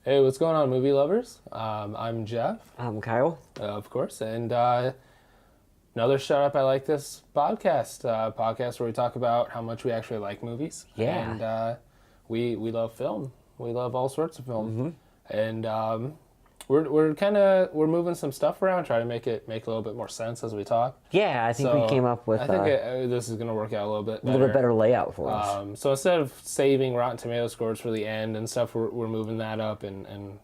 Hey, what's going on, movie lovers? I'm Jeff, I'm Kyle. of course, and another Shut Up, I Like This podcast where we talk about how much we actually like movies. Yeah. And we love film. We love all sorts of film. Mm-hmm. And we're moving some stuff around, trying to make a little bit more sense as we talk. Yeah, I think we came up with I think this is going to work out a little bit better layout for us. So instead of saving Rotten Tomato scores for the end and stuff, we're moving that up, and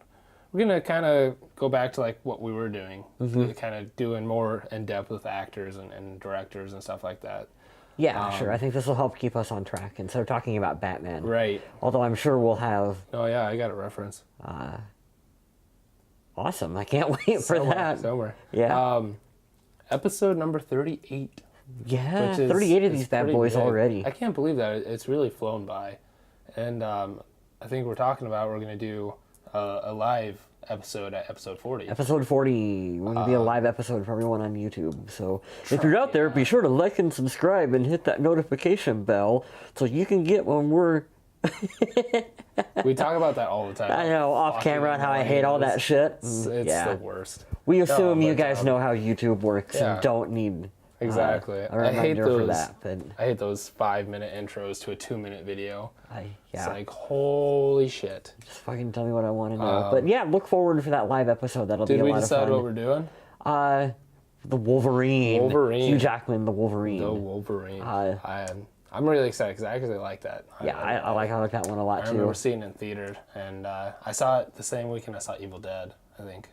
we're going to kind of go back to like what we were doing, kind of doing more in depth with actors and directors and stuff like that. Yeah, sure. I think this will help keep us on track instead of talking about Batman. Right. Although I'm sure we'll have... Oh, yeah, I got a reference. Awesome. I can't wait for that. Somewhere. Yeah. Episode number 38. Yeah, 38 of these bad boys big. already. I can't believe that. It's really flown by. And I think we're going to do a live episode at episode 40. Episode 40. We're going to be a live episode for everyone on YouTube. So if you're out there, be sure to like and subscribe and hit that notification bell so you can get when we're... We talk about that all the time. I know, off camera, and how I hate all that shit. It's the worst. We assume you guys know how YouTube works and don't need exactly. a reminder for that. But I hate those 5-minute intros to a 2-minute video. It's like, holy shit. Just fucking tell me what I want to know. But yeah, look forward for that live episode. That'll be a lot of fun. Did we decide what we're doing? The Wolverine. Hugh Jackman, the Wolverine. The Wolverine. I'm really excited because I actually like that. I like that one a lot too. I remember seeing it in theater, and I saw it the same weekend I saw Evil Dead, I think.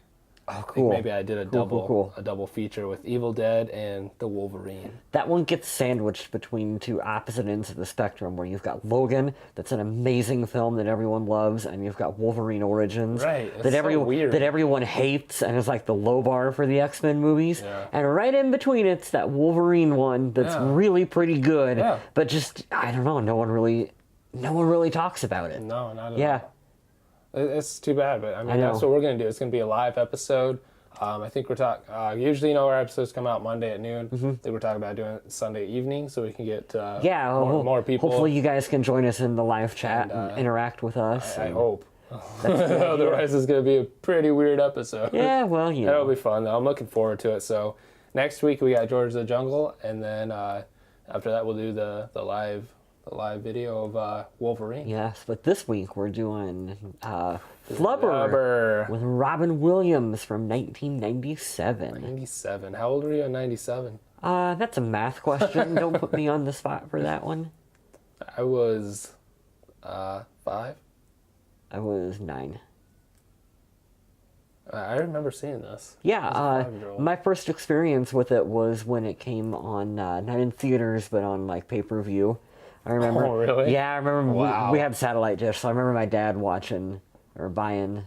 Oh, cool. I think maybe I did a double feature with Evil Dead and the Wolverine. That one gets sandwiched between two opposite ends of the spectrum, where you've got Logan, that's an amazing film that everyone loves, and you've got Wolverine Origins, that everyone hates, and is like the low bar for the X-Men movies. Yeah. And right in between it's that Wolverine one that's really pretty good, but just I don't know, no one really talks about it. No, not at all. It's too bad, but I mean, that's what we're going to do. It's going to be a live episode. I think we're talking, usually, our episodes come out Monday at noon. I think we're talking about doing it Sunday evening so we can get more people. Hopefully you guys can join us in the live chat and interact with us. I hope. Otherwise, it's going to be a pretty weird episode. Yeah, well, That'll be fun, though. I'm looking forward to it. So next week we got George of the Jungle, and then after that we'll do the live video of Wolverine. Yes, but this week we're doing Flubber with Robin Williams from 1997. 97. How old were you in 97? That's a math question. Don't put me on the spot for that one. I was 5. I was 9. I remember seeing this. Yeah, my first experience with it was when it came on, not in theaters, but on like pay-per-view. I remember. Oh, really? Yeah, I remember. We had satellite dish, so I remember my dad watching or buying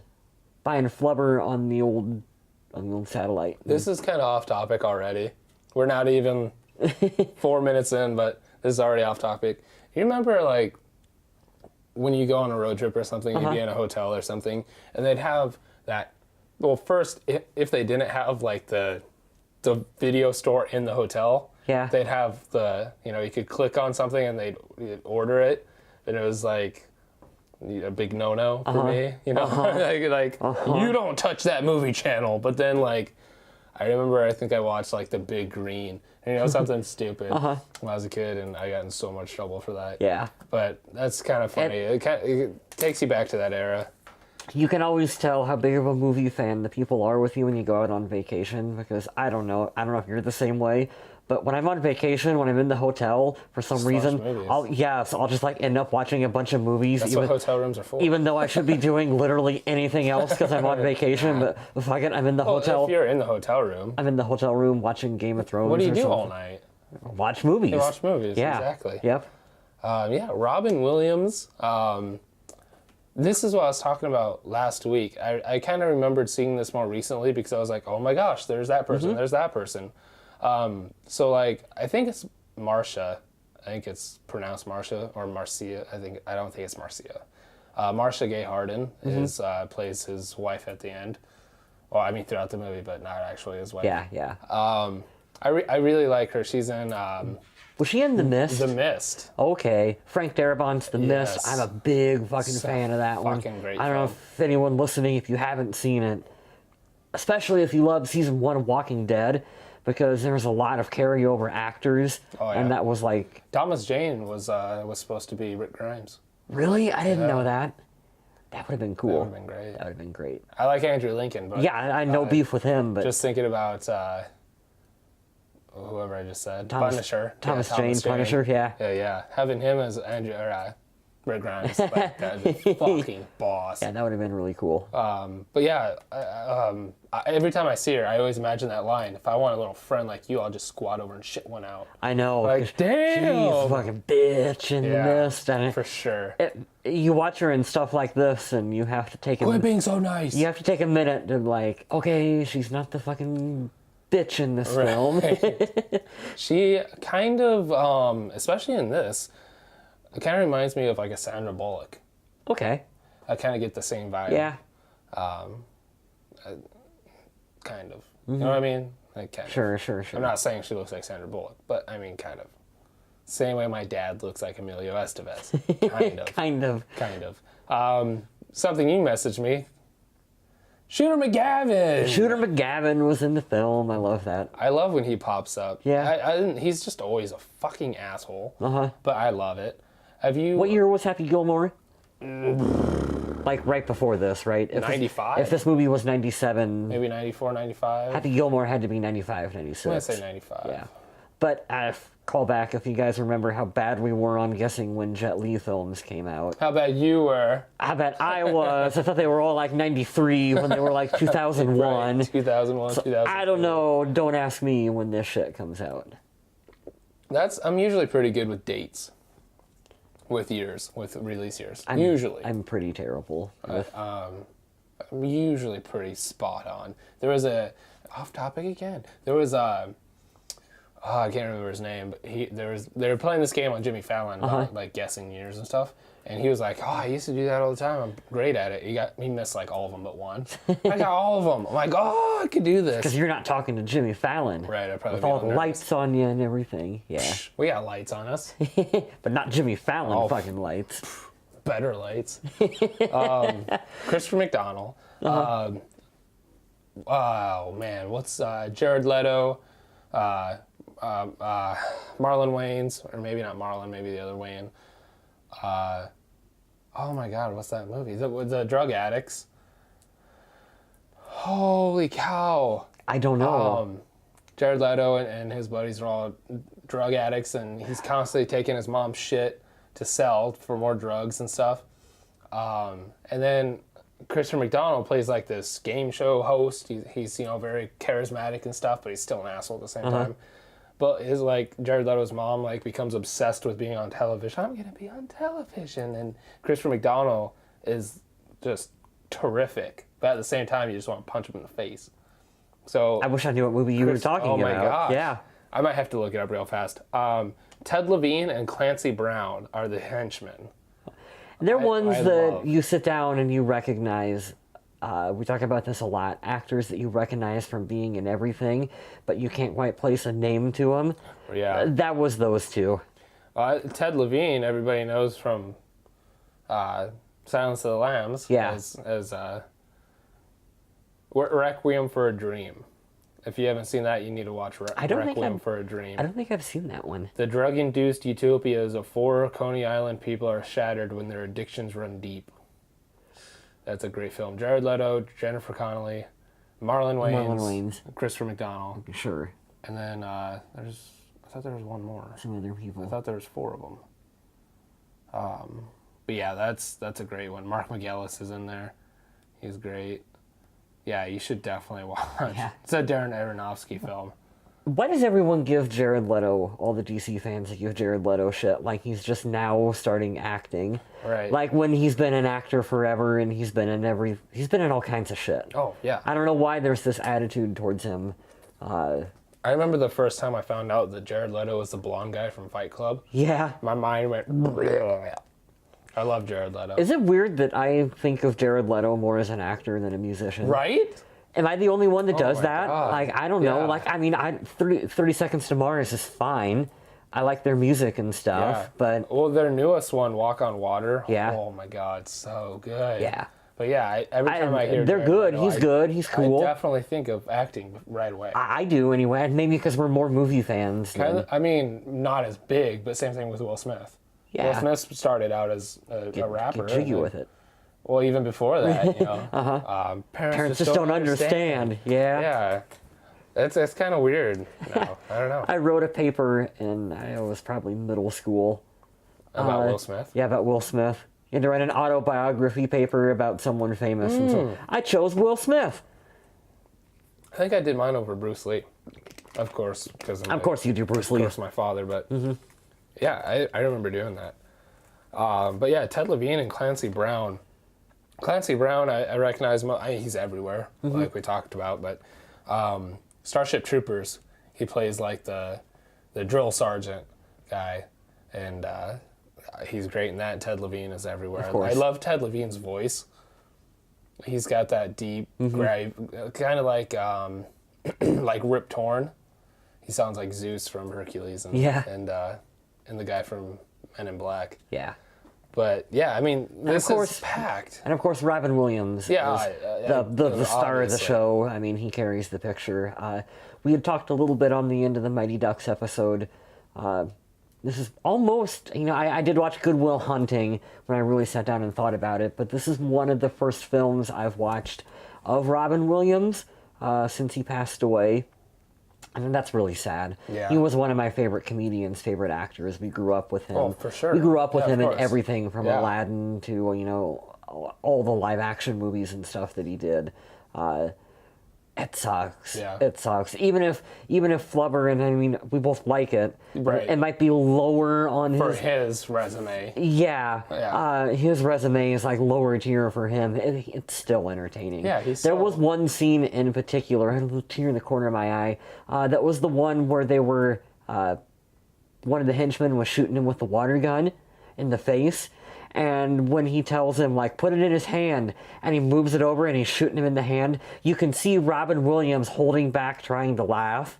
Flubber on the old satellite. This is kind of off topic already. We're not even 4 minutes in, but this is already off topic. You remember like when you go on a road trip or something, you'd be in a hotel or something, and they'd have that. Well, first, if they didn't have like the video store in the hotel. Yeah. They'd have you could click on something and they'd order it, and it was like a big no-no for me, you don't touch that movie channel. But then like, I remember I think I watched like The Big Green, and something stupid when I was a kid, and I got in so much trouble for that. Yeah. But that's kind of funny. It takes you back to that era. You can always tell how big of a movie fan the people are with you when you go out on vacation, because I don't know if you're the same way, but when I'm on vacation, when I'm in the hotel, for some reason, I'll just like end up watching a bunch of movies. That's what hotel rooms are for. Even though I should be doing literally anything else because I'm on vacation, but fuck it, I'm in the hotel. If you're in the hotel room. I'm in the hotel room watching Game of Thrones. What do you do all night? Watch movies. You watch movies, exactly. Yep. Robin Williams. This is what I was talking about last week. I kind of remembered seeing this more recently because I was like, oh my gosh, there's that person, there's that person. So like, I think it's Marcia. I think it's pronounced Marcia or Marcia. I don't think it's Marcia. Marcia Gay Harden plays his wife at the end. Well, I mean throughout the movie, but not actually his wife. Yeah. I really like her. She's in Was she in The Mist? The Mist. Okay. Frank Darabont's The Mist. Yes. I'm a big fucking fan of that one. Fucking great I don't know film. if anyone listening, if you haven't seen it, especially if you love season 1 of Walking Dead, because there's a lot of carryover actors, and that was like... Thomas Jane was supposed to be Rick Grimes. Really? I didn't know that. That would have been cool. That would have been great. That would have been great. I like Andrew Lincoln, but... Yeah, I know beef with him, but... Just thinking about whoever I just said. Punisher. Thomas Jane, Punisher, yeah. Yeah. Having him as Andrew, or Rick Grimes, like, that'd be fucking boss. Yeah, that would have been really cool. But yeah, every time I see her, I always imagine that line. If I want a little friend like you, I'll just squat over and shit one out. I know. Like, damn! She's a fucking bitch in The Mist. And for sure. You watch her in stuff like this, and you have to take Quit being so nice. You have to take a minute to like, okay, she's not the fucking bitch in this film. She kind of, especially in this, it kind of reminds me of like a Sandra Bullock. Okay. I kind of get the same vibe. Yeah. Kind of. You know what I mean? Like, kind of. Sure. I'm not saying she looks like Sandra Bullock, but I mean, kind of. Same way my dad looks like Emilio Estevez. Kind of. Kind of. Something you messaged me. Shooter McGavin! Shooter McGavin was in the film. I love that. I love when he pops up. Yeah. He's just always a fucking asshole. Uh-huh. But I love it. Have you... What year was Happy Gilmore? Like right before this, right? 95? If this movie was 97... Maybe 94, 95? Happy Gilmore had to be 95, 96. I'm going to say 95. Yeah. But call back if you guys remember how bad we were on guessing when Jet Li films came out. How bad you were? How bad I was. I thought they were all like 93 when they were like 2001. Right, 2001, so 2002. I don't know. Don't ask me when this shit comes out. I'm usually pretty good with dates. With years, with release years. Usually. I'm pretty terrible. I'm usually pretty spot on. There was off topic again. There was I can't remember his name, but they were playing this game on Jimmy Fallon about like guessing years and stuff, and he was like, "Oh, I used to do that all the time. I'm great at it." He missed like all of them but one. I got all of them. I'm like, "Oh, I could do this." Because you're not talking to Jimmy Fallon, right? I probably with all the lights on you and everything. Yeah, we got lights on us, but not Jimmy Fallon fucking lights. Better lights. Christopher McDonald. Oh man, what's Jared Leto? Marlon Wayans, or maybe not Marlon, maybe the other Wayne. Oh my God, what's that movie? The drug addicts. Holy cow! I don't know. Jared Leto and his buddies are all drug addicts, and he's constantly taking his mom's shit to sell for more drugs and stuff. And then Christopher McDonald plays like this game show host. He's very charismatic and stuff, but he's still an asshole at the same time. But his Jared Leto's mom becomes obsessed with being on television. I'm gonna be on television, and Christopher McDonald is just terrific. But at the same time, you just want to punch him in the face. So I wish I knew what movie you were talking about. Oh my gosh! Yeah, I might have to look it up real fast. Ted Levine and Clancy Brown are the henchmen. They're ones that you sit down and you recognize. We talk about this a lot. Actors that you recognize from being in everything, but you can't quite place a name to them. Yeah. That was those two. Ted Levine, everybody knows from Silence of the Lambs. Yeah. As Requiem for a Dream. If you haven't seen that, you need to watch Requiem for a Dream. I don't think I've seen that one. The drug-induced utopias of 4 Coney Island people are shattered when their addictions run deep. That's a great film. Jared Leto, Jennifer Connelly, Marlon Wayans, Christopher McDonald. Sure. And then I thought there was one more. Some other people. I thought there was 4 of them. But yeah, that's a great one. Mark McGillis is in there. He's great. Yeah, you should definitely watch. Yeah. It's a Darren Aronofsky film. Why does everyone give Jared Leto, all the DC fans that give Jared Leto shit, like he's just now starting acting? Right. Like when he's been an actor forever and he's been in all kinds of shit. Oh, yeah. I don't know why there's this attitude towards him. I remember the first time I found out that Jared Leto was the blonde guy from Fight Club. Yeah. My mind went... I love Jared Leto. Is it weird that I think of Jared Leto more as an actor than a musician? Right? Am I the only one that does that? God. Like, I don't know. Yeah. Like, I mean, 30 Seconds to Mars is fine. I like their music and stuff, Yeah. but Well, their newest one, Walk on Water. Yeah. Oh my God, so good. yeah. But yeah, every time I hear they're Jared good. Leto, He's good. He's cool. I definitely think of acting right away. I do anyway. Maybe because we're more movie fans. Kind of, I mean, not as big, but same thing with Will Smith. Yeah. Will Smith started out as a rapper. Get jiggy with it. Well, even before that, you know, Parents just don't understand. Yeah. Yeah, it's kind of weird. No, I don't know. I wrote a paper in, I was probably middle school. About Will Smith? Yeah, about Will Smith. You had to write an autobiography paper about someone famous, and so I chose Will Smith. I think I did mine over Bruce Lee, of course, because Of course you do, Bruce Lee. Of course, my father, but yeah, I remember doing that. But yeah, Ted Levine and Clancy Brown. Clancy Brown, I recognize. He's everywhere, like we talked about. But Starship Troopers, he plays like the drill sergeant guy, and he's great in that. Ted Levine is everywhere. Of course. I love Ted Levine's voice. He's got that deep, grave, kind of like like Rip Torn. He sounds like Zeus from Hercules, and the guy from Men in Black. Yeah. But yeah, I mean, this is packed. And of course, Robin Williams is the star of the show. I mean, he carries the picture. We had talked a little bit on the end of the Mighty Ducks episode. This is almost, I did watch Good Will Hunting when I really sat down and thought about it, but this is one of the first films I've watched of Robin Williams since he passed away. And that's really sad. Yeah. He was one of my favorite comedians, favorite actors. We grew up with him. Oh, for sure. We grew up with him in course. everything from Aladdin to, all the live action movies and stuff that he did. It sucks. Yeah. It sucks. Even if Flubber, and I mean, we both like it, Right. it might be lower on For his resume. Yeah. His resume is like lower tier for him. It's still entertaining. Yeah, There was one scene in particular, I had a little tear in the corner of my eye, that was the one where they were, one of the henchmen was shooting him with the water gun in the face. And when he tells him, like, put it in his hand, and he moves it over and he's shooting him in the hand, you can see Robin Williams holding back, trying to laugh.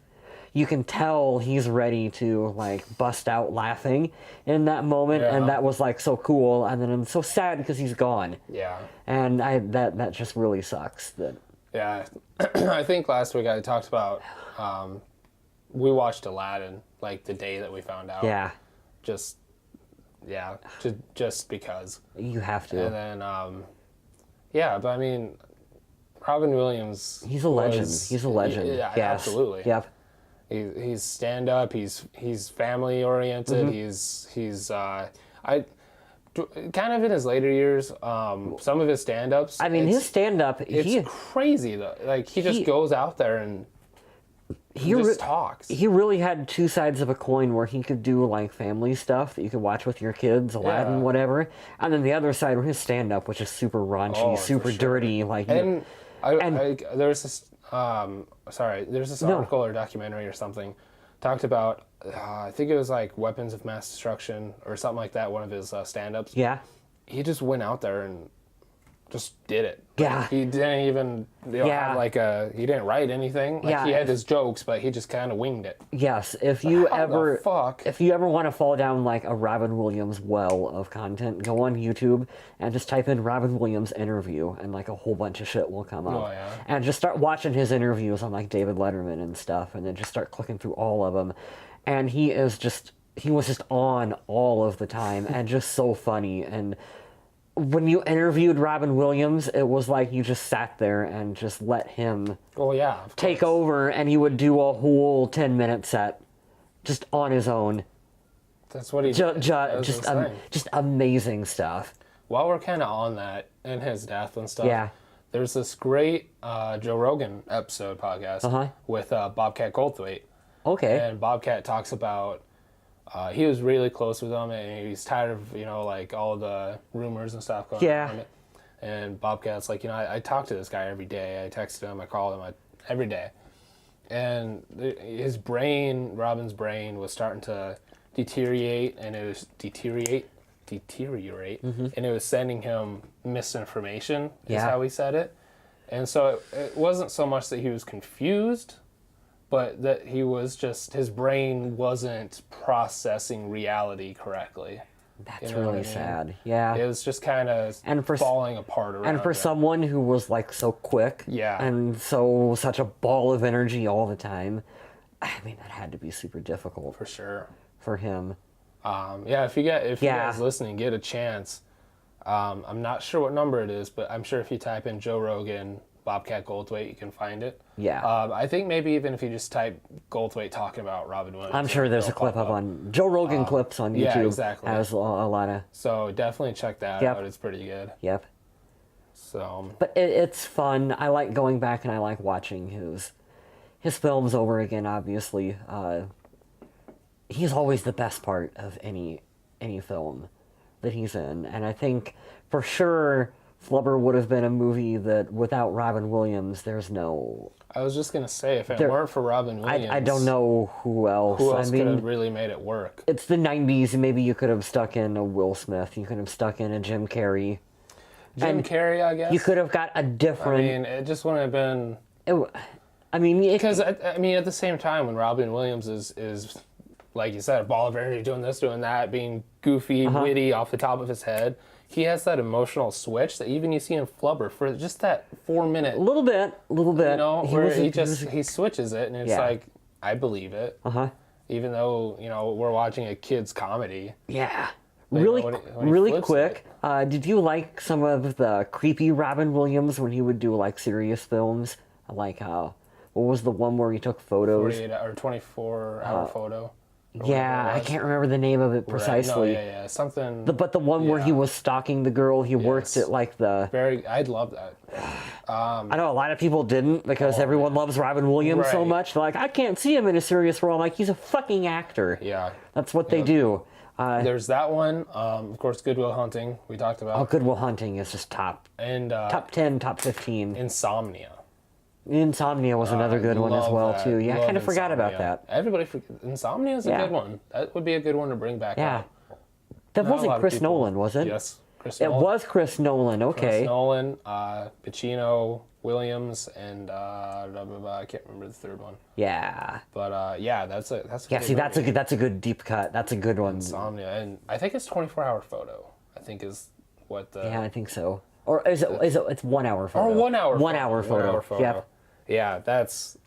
You can tell he's ready to, like, bust out laughing in that moment, and that was, like, so cool. And then I'm so sad because he's gone. Yeah. And that just really sucks. Yeah. I think last week I talked about, we watched Aladdin, like, the day that we found out. Yeah. Just because. You have to. And then, but I mean, Robin Williams. He's a legend. He's a legend. Yeah, yes. absolutely. Yep. He's stand up. He's family oriented. He's kind of in his later years. Some of his stand ups. I mean, his stand up. It's crazy though. Like he just goes out there and. He just talks. He really had two sides of a coin where he could do like family stuff that you could watch with your kids, Aladdin, whatever, and then the other side were his stand-up, which is super raunchy, super dirty. Like, and there's this there's this article or documentary or something talked about. I think it was like weapons of mass destruction or something like that. One of his stand-ups. Yeah. He just went out there and just did it. Yeah. He didn't even have like he didn't write anything. Like he had his jokes, but he just kind of winged it. Yes. If you ever want to fall down like a Robin Williams well of content, go on YouTube and just type in Robin Williams interview and like a whole bunch of shit will come up. Oh, yeah. And just start watching his interviews on like David Letterman and stuff, and then just start clicking through all of them. And he was just on all of the time and just so funny. And when you interviewed Robin Williams, it was like you just sat there and just let him take over, and he would do a whole 10-minute set just on his own. That's what he did. Just amazing stuff. While we're kind of on that and his death and stuff, there's this great Joe Rogan podcast with Bobcat Goldthwait. Okay. And Bobcat talks about he was really close with him, and he's tired of like all the rumors and stuff going on. And Bobcat's like, I talk to this guy every day. I text him, I call him every day, and his brain, Robin's brain, was starting to deteriorate, and it was deteriorate, and it was sending him misinformation. Is how he said it, and so it wasn't so much that he was confused, but that he was just, his brain wasn't processing reality correctly. That's You know what I really mean? sad. Yeah. It was just kind of falling apart around And for him. someone who was like so quick, Yeah. and so such a ball of energy all the time, I mean that had to be super difficult For sure. for him. Yeah, if you guys listening get a chance, I'm not sure what number it is, but I'm sure if you type in Joe Rogan, Bobcat Goldthwait, you can find it. Yeah. I think maybe even if you just type Goldthwait talking about Robin Williams, I'm sure there's a clip up on Joe Rogan clips on YouTube. Yeah, exactly. Has a lot of. So definitely check that out. It's pretty good. Yep. So. But it's fun. I like going back and I like watching his films over again. Obviously, he's always the best part of any film that he's in, and I think for sure Flubber would have been a movie that without Robin Williams, there's no. I was just gonna say, if it weren't for Robin Williams, I don't know who else. Who else could have really made it work? It's the '90s, and maybe you could have stuck in a Will Smith. You could have stuck in a Jim Carrey. Jim Carrey, I guess. You could have got a different. I mean, it just wouldn't have been. Because I mean, at the same time, when Robin Williams is like you said, a ball of energy, doing this, doing that, being goofy, witty off the top of his head. He has that emotional switch that even you see in Flubber for just that 4 minute. A little bit. You know, where he switches it, and it's like, I believe it. Even though, we're watching a kid's comedy. Yeah. But, really, when he really quick. Did you like some of the creepy Robin Williams when he would do like serious films? Like what was the one where he took photos? 48 or 24-hour photo. Yeah, I can't remember the name of it precisely. Right. No, something. But the one where he was stalking the girl, he worked at like the. I'd love that. I know a lot of people didn't because everyone loves Robin Williams so much. They're like, I can't see him in a serious role. I'm like, he's a fucking actor. Yeah. That's what they do. There's that one. Of course, Good Will Hunting, we talked about. Oh, Good Will Hunting is just top. And top 10, top 15. Insomnia. Insomnia was another good one as well, too. Yeah, I kind of forgot about that. Everybody forgets. Insomnia is a good one. That would be a good one to bring back up. That wasn't Chris Nolan, was it? Yes, Chris Nolan. It was Chris Nolan, okay. Chris Nolan, Pacino, Williams, and I can't remember the third one. Yeah. But that's a that's a good deep cut. That's a good one. Insomnia, and I think it's 24-hour photo. I think is what the. Yeah, I think so. Or is it? It's 1 hour photo. Or 1 hour. 1 hour photo. 1 hour photo. Yep. Yeah,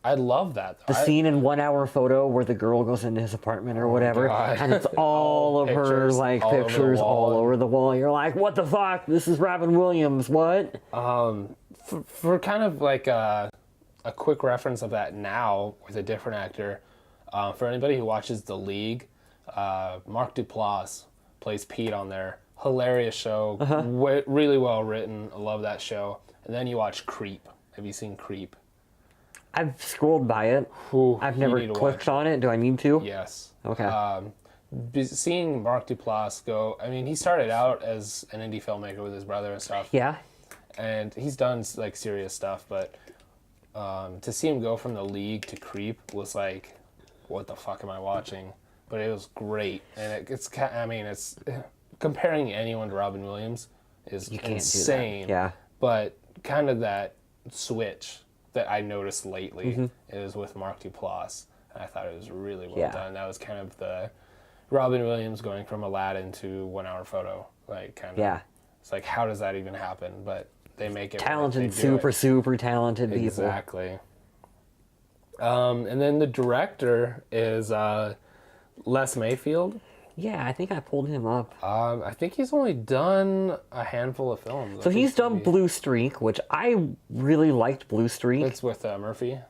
I love that. The scene in 1 hour photo where the girl goes into his apartment or whatever, and it's all of her like pictures all over the wall. You're like, what the fuck? This is Robin Williams. What? For kind of like a quick reference of that now with a different actor, for anybody who watches The League, Mark Duplass plays Pete on there. Hilarious show, really well written. I love that show. And then you watch Creep. Have you seen Creep? I've scrolled by it. I've never clicked on it. Do I need to? Yes. Okay. Seeing Mark Duplass go, I mean, he started out as an indie filmmaker with his brother and stuff. Yeah. And he's done like serious stuff, but to see him go from The League to Creep was like, what the fuck am I watching? But it was great, and it's comparing anyone to Robin Williams is insane. Yeah. But kind of that switch that I noticed lately is with Mark Duplass, and I thought it was really well done. That was kind of the Robin Williams going from Aladdin to 1 hour photo, like kind of. Yeah. It's like, how does that even happen? But they make it talented, super talented people. Exactly. And then the director is Les Mayfield. Yeah, I think I pulled him up. I think he's only done a handful of films. So he's done Blue Streak, which I really liked Blue Streak. It's with Murphy?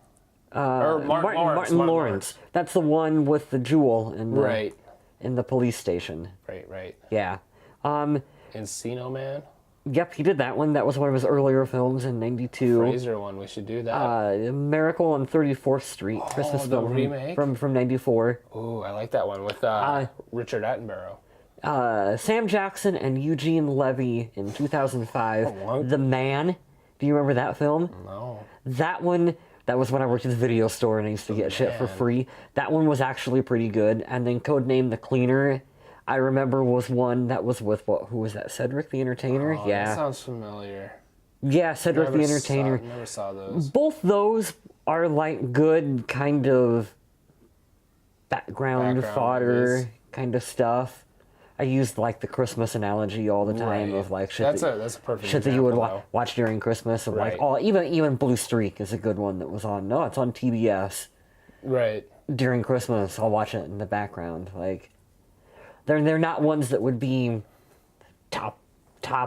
Or Martin Lawrence. That's the one with the jewel in the police station. Right. Yeah. Encino Man? Yep, he did that one. That was one of his earlier films in '92. Fraser one, we should do that. Miracle on 34th Street, Christmas film remake? from '94. Ooh, I like that one with Richard Attenborough. Sam Jackson and Eugene Levy in 2005. The Man. Do you remember that film? No. That one, that was when I worked at the video store and I used to get shit for free. That one was actually pretty good. And then Codename The Cleaner, I remember, was one that was with, who was that, Cedric the Entertainer? Oh, that sounds familiar. Yeah, Cedric the Entertainer. Never saw those. Both those are like good kind of background fodder movies. kind of stuff. I used like the Christmas analogy all the time Right. of like shit That's a perfect shit that you would example, though. watch during Christmas of like Right. even Blue Streak is a good one that was on. No, it's on TBS Right. during Christmas. I'll watch it in the background. Like they're not ones that would be top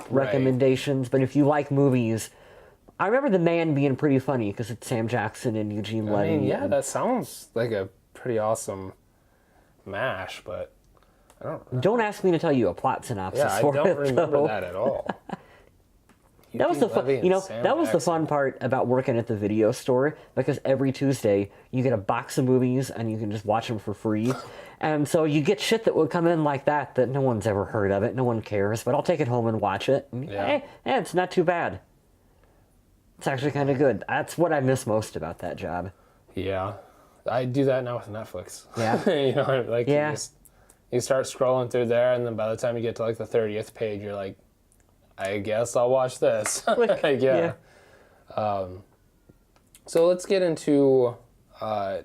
recommendations, but if you like movies, I remember The Man being pretty funny because it's Sam Jackson and Eugene Levy. I mean, yeah, that sounds like a pretty awesome mash, but I don't ask me to tell you a plot synopsis I for don't it, remember though. that at all. That was the fun, Eugene Levy and Sam that was the Jackson. fun part about working at the video store because every Tuesday you get a box of movies and you can just watch them for free. And so you get shit that would come in like that no one's ever heard of it, no one cares, but I'll take it home and watch it. And, Yeah. hey, it's not too bad. It's actually kind of good. That's what I miss most about that job. Yeah, I do that now with Netflix. Yeah. You know, like Yeah. you start scrolling through there, and then by the time you get to like the 30th page, you're like, I guess I'll watch this. Like, yeah. So let's get into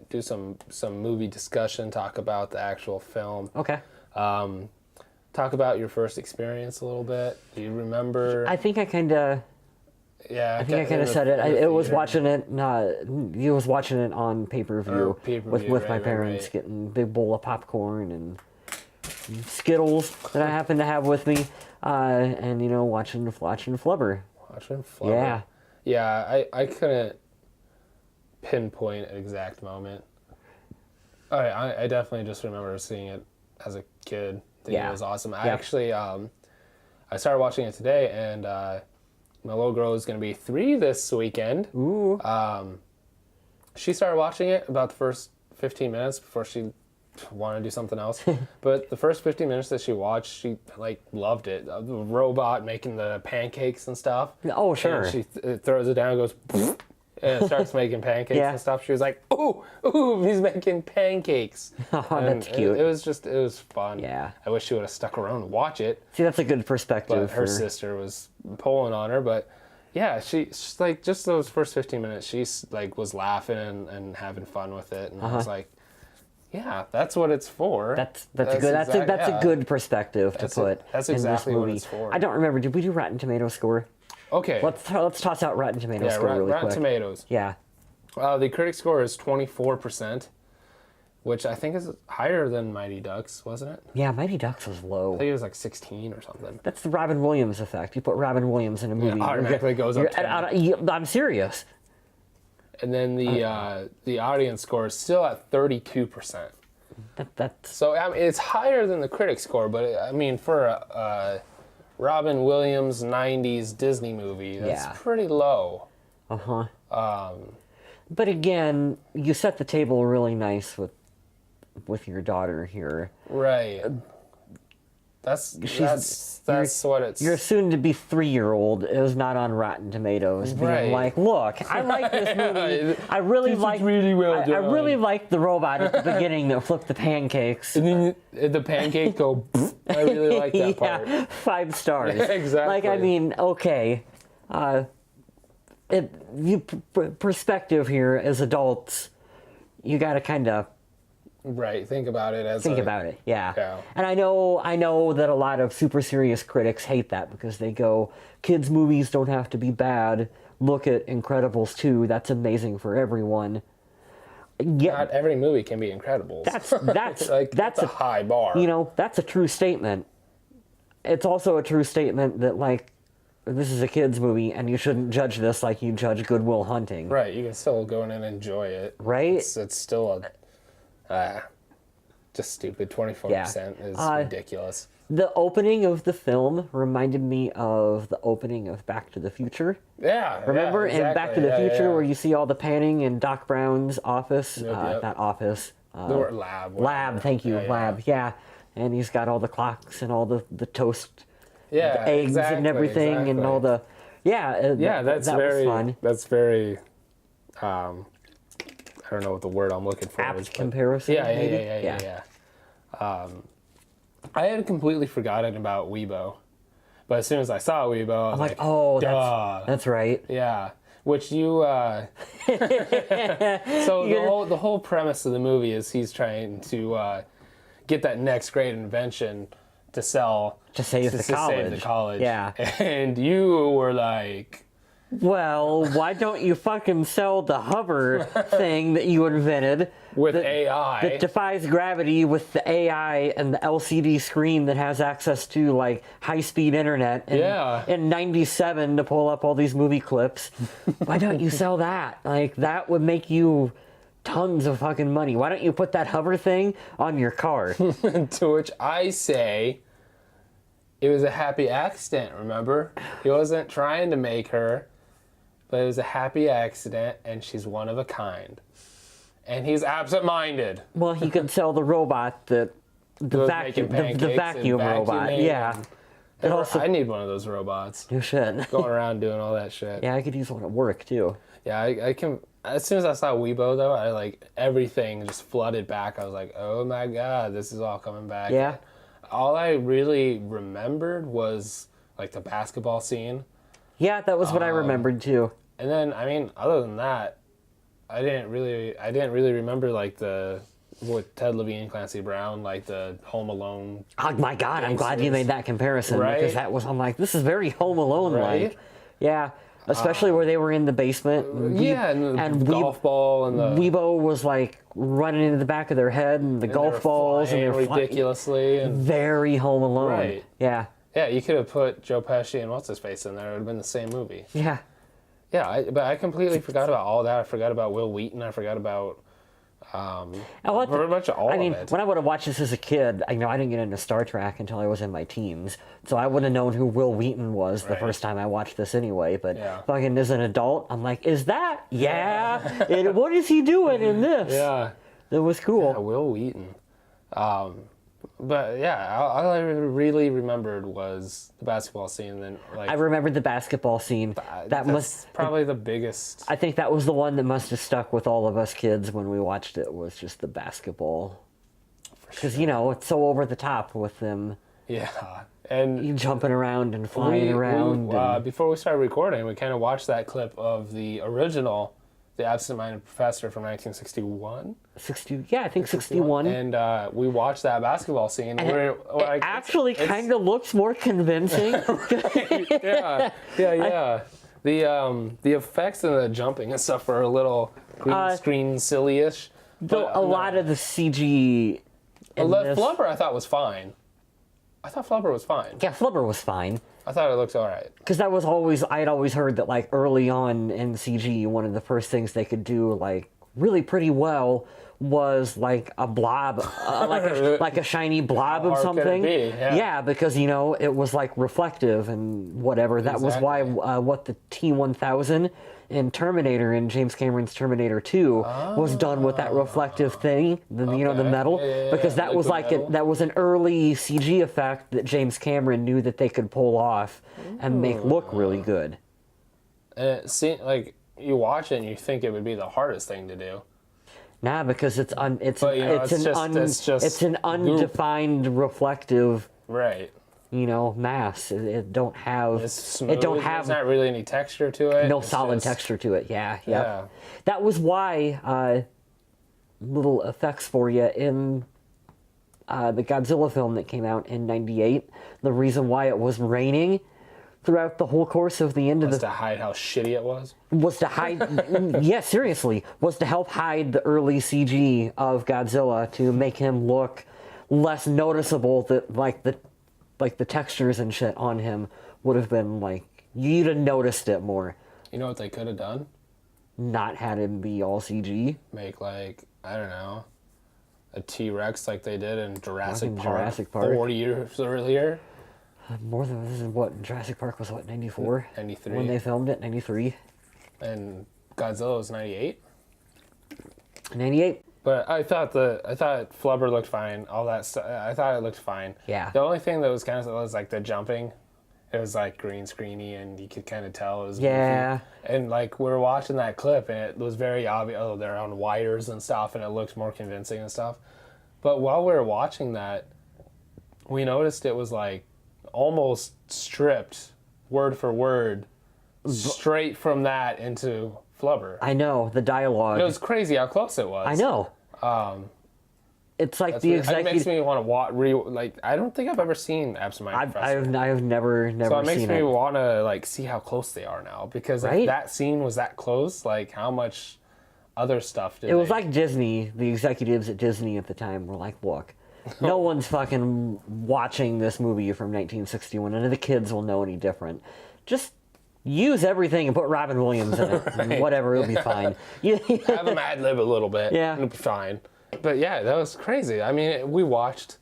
do some movie discussion, talk about the actual film. Okay. Talk about your first experience a little bit. Do you remember? I think I kind of I think I kind of said it. I was watching it. You was watching it on pay-per-view, with my right, parents, right. getting a big bowl of popcorn and Skittles that I happened to have with me, and watching Flubber. Watching Flubber. Yeah. Yeah, I couldn't pinpoint an exact moment. I definitely just remember seeing it as a kid. Thinking it was awesome. I actually I started watching it today, and my little girl is going to be 3 this weekend. Ooh. She started watching it about the first 15 minutes before she wanted to do something else. But the first 15 minutes that she watched, she like loved it. The robot making the pancakes and stuff. Oh, sure. And she throws it down and goes, and starts making pancakes and stuff. She was like, ooh, he's making pancakes. Oh, And that's cute. It was fun. Yeah. I wish she would have stuck around and watch it. See, that's a good perspective. But her sister was pulling on her. But yeah, she's like, just those first 15 minutes, she's like was laughing and having fun with it. And I was like, yeah, that's what it's for. That's a good perspective to put. That's in exactly this what movie. it's for. I don't remember. Did we do Rotten Tomato score? Okay. Let's toss out Rotten Tomato Yeah, score really Rotten quick. Tomatoes. Yeah. The critic score is 24%, which I think is higher than Mighty Ducks, wasn't it? Yeah, Mighty Ducks was low. I think it was like 16 or something. That's the Robin Williams effect. You put Robin Williams in a movie, automatically goes up 10. I'm serious. And then the audience score is still at 32%. That's So I mean, it's higher than the critic score, but I mean, for a Robin Williams 90s Disney movie, that's pretty low. But again, you set the table really nice with your daughter here. Right. That's what it's. Your soon-to-be 3-year-old is not on Rotten Tomatoes, being Right. like, "Look, I like this movie. I really like. really well I really like the robot at the beginning that flipped the pancakes. And then the pancake go. I really like that part. Yeah, 5 stars. Exactly. Like, I mean, okay. Perspective here as adults, you got to kind of Right. Think about it as think about it. Yeah. Yeah. And I know that a lot of super serious critics hate that because they go, kids' movies don't have to be bad. Look at Incredibles 2. That's amazing for everyone. Yeah. Not every movie can be Incredibles. That's like that's a high bar. That's a true statement. It's also a true statement that like this is a kids movie and you shouldn't judge this like you judge Good Will Hunting. Right. You can still go in and enjoy it. Right? It's still just stupid. 24% is ridiculous. The opening of the film reminded me of the opening of Back to the Future. Yeah. Remember yeah, exactly. in Back to the Future where you see all the panning in Doc Brown's office? Yep. Not office. The word lab. Lab, thank you, lab. Yeah. And he's got all the clocks and all the toast, the eggs and everything and all the... Yeah, that's that very... was fun. That's very... I don't know what the word I'm looking for is. Apt comparison, maybe? Yeah. I had completely forgotten about Weibo. But as soon as I saw Weibo, I was like, oh, duh. that's right. Yeah. which you. So the whole premise of the movie is he's trying to get that next great invention to sell To save the college. Yeah. And you were like, well, why don't you fucking sell the hover thing that you invented with AI that defies gravity, with the AI and the LCD screen that has access to like high-speed internet in 97 to pull up all these movie clips? Why don't you sell that? Like, that would make you tons of fucking money. Why don't you put that hover thing on your car? To which I say, it was a happy accident, remember? He wasn't trying to make her, but it was a happy accident, and she's one of a kind. And he's absent-minded. Well, he could sell the robot, the vacuum robot. Yeah. I need one of those robots. You should. Going around doing all that shit. Yeah, I could use one at work, too. Yeah, I can... As soon as I saw Weibo, though, I like everything just flooded back. I was like, oh my god, this is all coming back. Yeah. All I really remembered was like the basketball scene. Yeah, that was what I remembered too. And then, I mean, other than that, I didn't really remember like with Ted Levine, Clancy Brown, like the Home Alone. Oh my god, I'm glad you made that comparison, right? Because I'm like, this is very Home Alone like. Right? Yeah. Especially where they were in the basement. And the golf ball and the... Weibo was like running into the back of their head and the golf balls. And they're ridiculously. And very Home Alone. Right. Yeah. Yeah, you could have put Joe Pesci and what's-his-face in there. It would have been the same movie. Yeah. Yeah, but I completely forgot about all that. I forgot about Will Wheaton. I forgot about... pretty much all of it. When I would have watched this as a kid, I didn't get into Star Trek until I was in my teens, so I wouldn't have known who Will Wheaton was the first time I watched this anyway. But fucking as an adult, I'm like, is that? Yeah. And what is he doing in this? Yeah. It was cool. Yeah, Will Wheaton. But yeah, all I really remembered was the basketball scene. Then I remembered the basketball scene. That's probably the biggest. I think that was the one that must have stuck with all of us kids when we watched it. Was just the basketball, because it's so over the top with them. Yeah, and you jumping around and flying around. Before we started recording, we kind of watched that clip of the original, The Absent-Minded Professor from 1961. 60, yeah, I think 61. And we watched that basketball scene. And it actually kind of looks more convincing. Yeah. The effects and the jumping and stuff are a little green screen silly-ish. A lot of the CG. Flubber I thought was fine. I thought Flubber was fine. Yeah, Flubber was fine. I thought it looked all right. Because that was always, I had always heard that like early on in CG, one of the first things they could do like really pretty well was like a blob, like a shiny blob of something. Yeah, because it was like reflective and whatever. That was why what the T-1000 in Terminator, in James Cameron's Terminator 2, was done with that reflective thing, the metal, because that was like that was an early CG effect that James Cameron knew that they could pull off and make look really good. And it seemed like you watch it and you think it would be the hardest thing to do. Nah, because it's an undefined goop. Reflective, right? Mass. It don't have. It's smooth. There's not really any texture to it. No solid texture to it. Yeah. That was why little effects for you in the Godzilla film that came out in '98. The reason why it was raining throughout the whole course of the end of the... Was to hide how shitty it was? Was to hide... yeah, seriously. Was to help hide the early CG of Godzilla to make him look less noticeable, that like the textures and shit on him would have been like... You'd have noticed it more. You know what they could have done? Not had him be all CG. Make like, I don't know, a T-Rex like they did in Jurassic Park 40 years earlier. More than this is what Jurassic Park was, what, 94? 93. When they filmed it, 93. And Godzilla was 98. 98. But I thought Flubber looked fine. All that stuff. I thought it looked fine. Yeah. The only thing that was kind of was like the jumping. It was like green screeny, and you could kind of tell it was goofy. And like we were watching that clip, and it was very obvious. Oh, they're on wires and stuff, and it looked more convincing and stuff. But while we were watching that, we noticed it was like almost stripped, word for word, straight from that into Flubber. I know, the dialogue. It was crazy how close it was. I know. It's like the It makes me want to watch. I don't think I've ever seen Absent Minded Professor. I have never seen it. So it makes me want to see how close they are now, because if that scene was that close, how much other stuff did it was like Disney. The executives at Disney at the time were like, "Look, no one's fucking watching this movie from 1961. None of the kids will know any different. Just use everything and put Robin Williams in it. And whatever, it'll be fine. Have him ad-lib a little bit. Yeah. It'll be fine." But yeah, that was crazy. I mean, we watched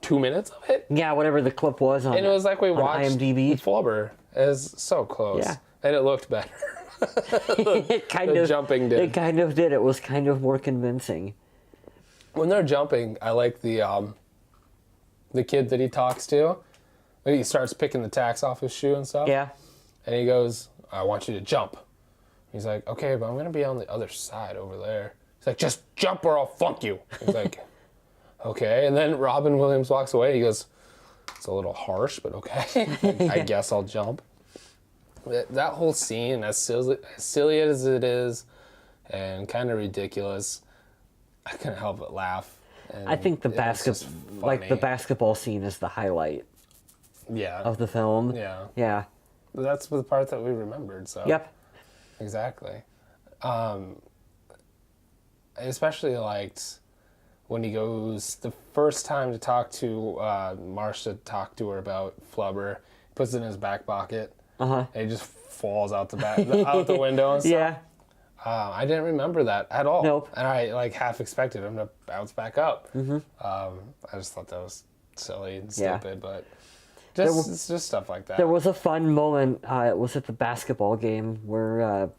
2 minutes of it. Yeah, whatever the clip was on. And it was like we watched IMDb. Flubber. It was so close. Yeah. And it looked better. It kind of jumping did. It kind of did. It was kind of more convincing. When they're jumping, I like the kid that he talks to. When he starts picking the tacks off his shoe and stuff. Yeah. And he goes, "I want you to jump." He's like, "Okay, but I'm going to be on the other side over there." He's like, "Just jump or I'll funk you." He's like, "Okay." And then Robin Williams walks away. He goes, "It's a little harsh, but okay. I guess I'll jump." That whole scene, as silly as it is and kind of ridiculous, I couldn't help but laugh. And I think the basketball scene is the highlight of the film. Yeah. Yeah. That's the part that we remembered. So. Yep. Exactly. I especially liked when he goes the first time to talk to Marcia, talk to her about Flubber, puts it in his back pocket, and he just falls out out the window and stuff. Yeah. I didn't remember that at all. Nope. And I half expected him to bounce back up. Mm-hmm. I just thought that was silly and stupid, but it's just stuff like that. There was a fun moment. It was at the basketball game where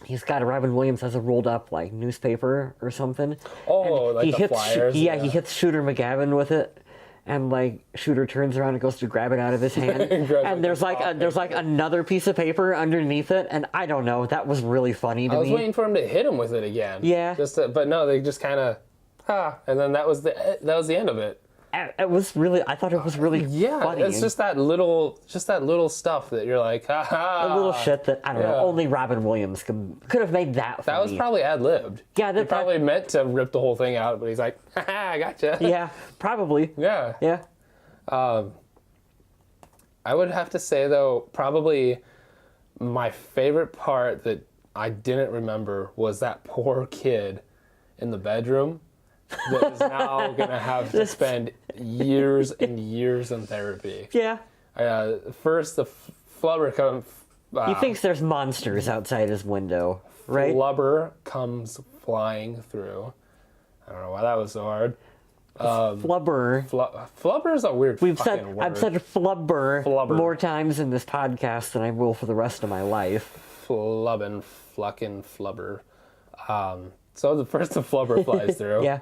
he's got Robin Williams has a rolled up newspaper or something. Oh, and the flyers. He hits Shooter McGavin with it. And Shooter turns around and goes to grab it out of his hand, and there's another piece of paper underneath it, and I don't know. That was really funny to me. I was waiting for him to hit him with it again. Yeah. But no, they just kind of, and then that was the end of it. It was really. I thought it was really funny. It's just that little stuff that you're like, ha ha. A little shit that I don't know. Only Robin Williams could have made that funny. That was probably ad-libbed. Yeah, he probably meant to rip the whole thing out, but he's like, ha ha, I gotcha. Yeah, probably. Yeah. Yeah. I would have to say though, probably my favorite part that I didn't remember was that poor kid in the bedroom that is now going to have to spend years and years in therapy. Yeah. First, the Flubber comes... he thinks there's monsters outside his window, right? Flubber comes flying through. I don't know why that was so hard. Flubber. Flubber is a weird word. I've said flubber more times in this podcast than I will for the rest of my life. Flubbin', flucking flubber. So the Flubber flies through. Yeah.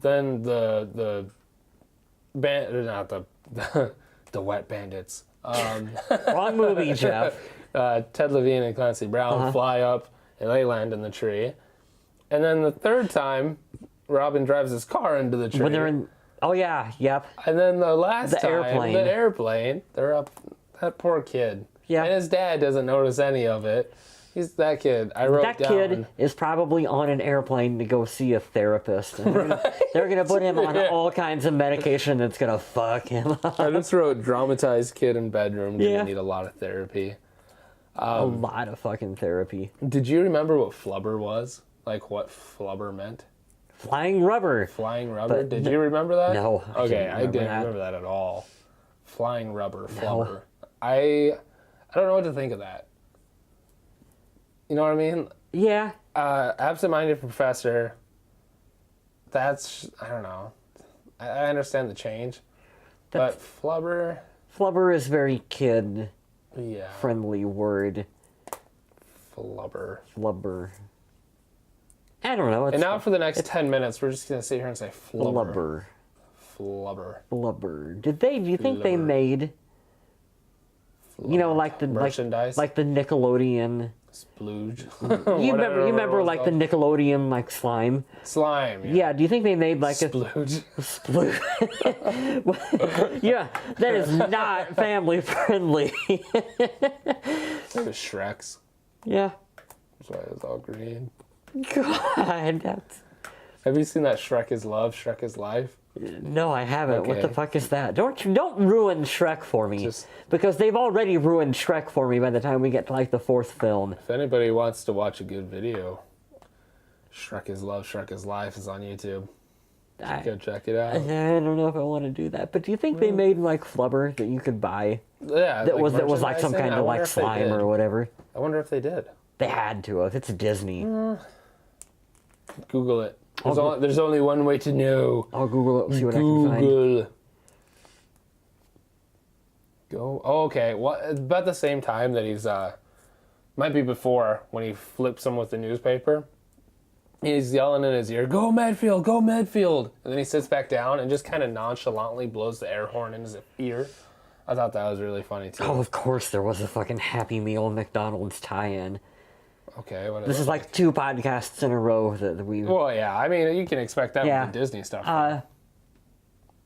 Then the Wet Bandits. Wrong movie, Jeff. Ted Levine and Clancy Brown fly up and they land in the tree. And then the third time, Robin drives his car into the tree. When they're in... Oh, yeah. Yep. And then the last time, the airplane, they're up... That poor kid. Yeah. And his dad doesn't notice any of it. He's that kid. That kid is probably on an airplane to go see a therapist. And they're going to put him on all kinds of medication that's going to fuck him up. I just wrote dramatized kid in bedroom. Didn't need a lot of therapy. A lot of fucking therapy. Did you remember what Flubber was? Like what Flubber meant? Flying rubber. Flying rubber? Did you remember that? No. Okay, I didn't remember that at all. Flying rubber, Flubber. No. I don't know what to think of that. You know what I mean? Yeah. Absent-minded professor. That's, I don't know. I understand the change. But Flubber... Flubber is very kid-friendly word. Flubber. Flubber. I don't know. And now for the next 10 minutes, we're just going to sit here and say Flubber. Flubber. Flubber. Flubber. Do you think they made... Flubber. You know, like the merchandise, like the Nickelodeon Splooge. You remember like the Nickelodeon like slime? Slime. Yeah. Do you think they made like Splooge. a splooge? Yeah, that is not family friendly. It was Shrek's. Yeah. That's why it was all green. God, that's... Have you seen that Shrek is Love, Shrek is Life? No, I haven't. Okay. What the fuck is that? Don't ruin Shrek for me. Because they've already ruined Shrek for me by the time we get to like the 4th film. If anybody wants to watch a good video, Shrek is Love, Shrek is Life is on YouTube. Go check it out. I don't know if I want to do that. But do you think they made like Flubber that you could buy? Yeah. That was like some kind of like slime or whatever. I wonder if they did. They had to have. It's Disney. Google it. There's only one way to know. I'll Google it and see what I can find. Google. Go. Oh, okay. What? About the same time that he's might be before when he flips him with the newspaper. He's yelling in his ear, "Go Medfield, go Medfield!" And then he sits back down and just kind of nonchalantly blows the air horn in his ear. I thought that was really funny too. Oh, of course there was a fucking Happy Meal McDonald's tie-in. Okay, what This is like 2 podcasts in a row that we... Well, yeah, I mean, you can expect that with the Disney stuff.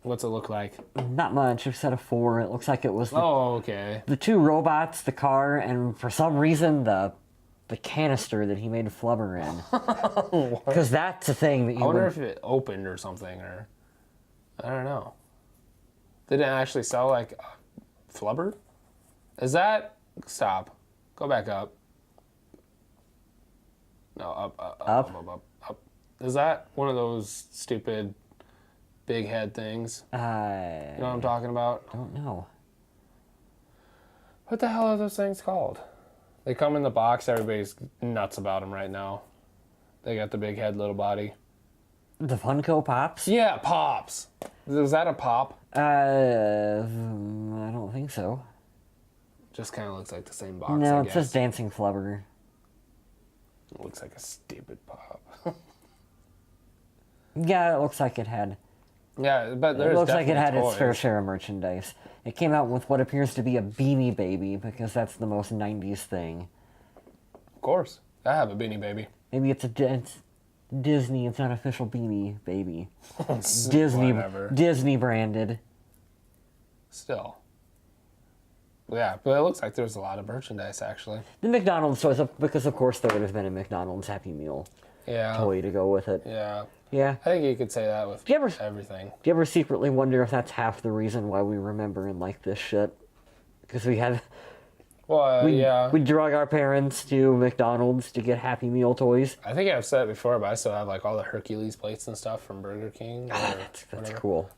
What's it look like? Not much. A set of 4. It looks like it was okay. the 2 robots, the car, and for some reason the canister that he made Flubber in. Because that's a thing that you I wonder if it opened or something, or... I don't know. They didn't actually sell, like, Flubber? Is that... Stop. Go back up. No, up. Is that one of those stupid big head things? You know what I'm talking about? I don't know. What the hell are those things called? They come in the box. Everybody's nuts about them right now. They got the big head, little body. The Funko Pops? Yeah, Pops. Is that a pop? I don't think so. Just kind of looks like the same box, No, I it's guess. just Dancing Flubber. It looks like a stupid pop. Yeah, it looks like it had... Yeah, but there's It looks like it had definitely its fair toys. share of merchandise. It came out with what appears to be a Beanie Baby, because that's the most 90s thing. Of course. I have a Beanie Baby. Maybe it's it's Disney, it's not official Beanie Baby. Disney, Whatever. Disney branded. Still. Yeah, but it looks like there's a lot of merchandise, actually. The McDonald's toys, because of course there would have been a McDonald's Happy Meal Yeah. toy to go with it. Yeah. Yeah. I think you could say that with everything. Do you ever secretly wonder if that's half the reason why we remember and like this shit? Because we had... Well, yeah. We drug our parents to McDonald's to get Happy Meal toys. I think I've said it before, but I still have like all the Hercules plates and stuff from Burger King. That's cool.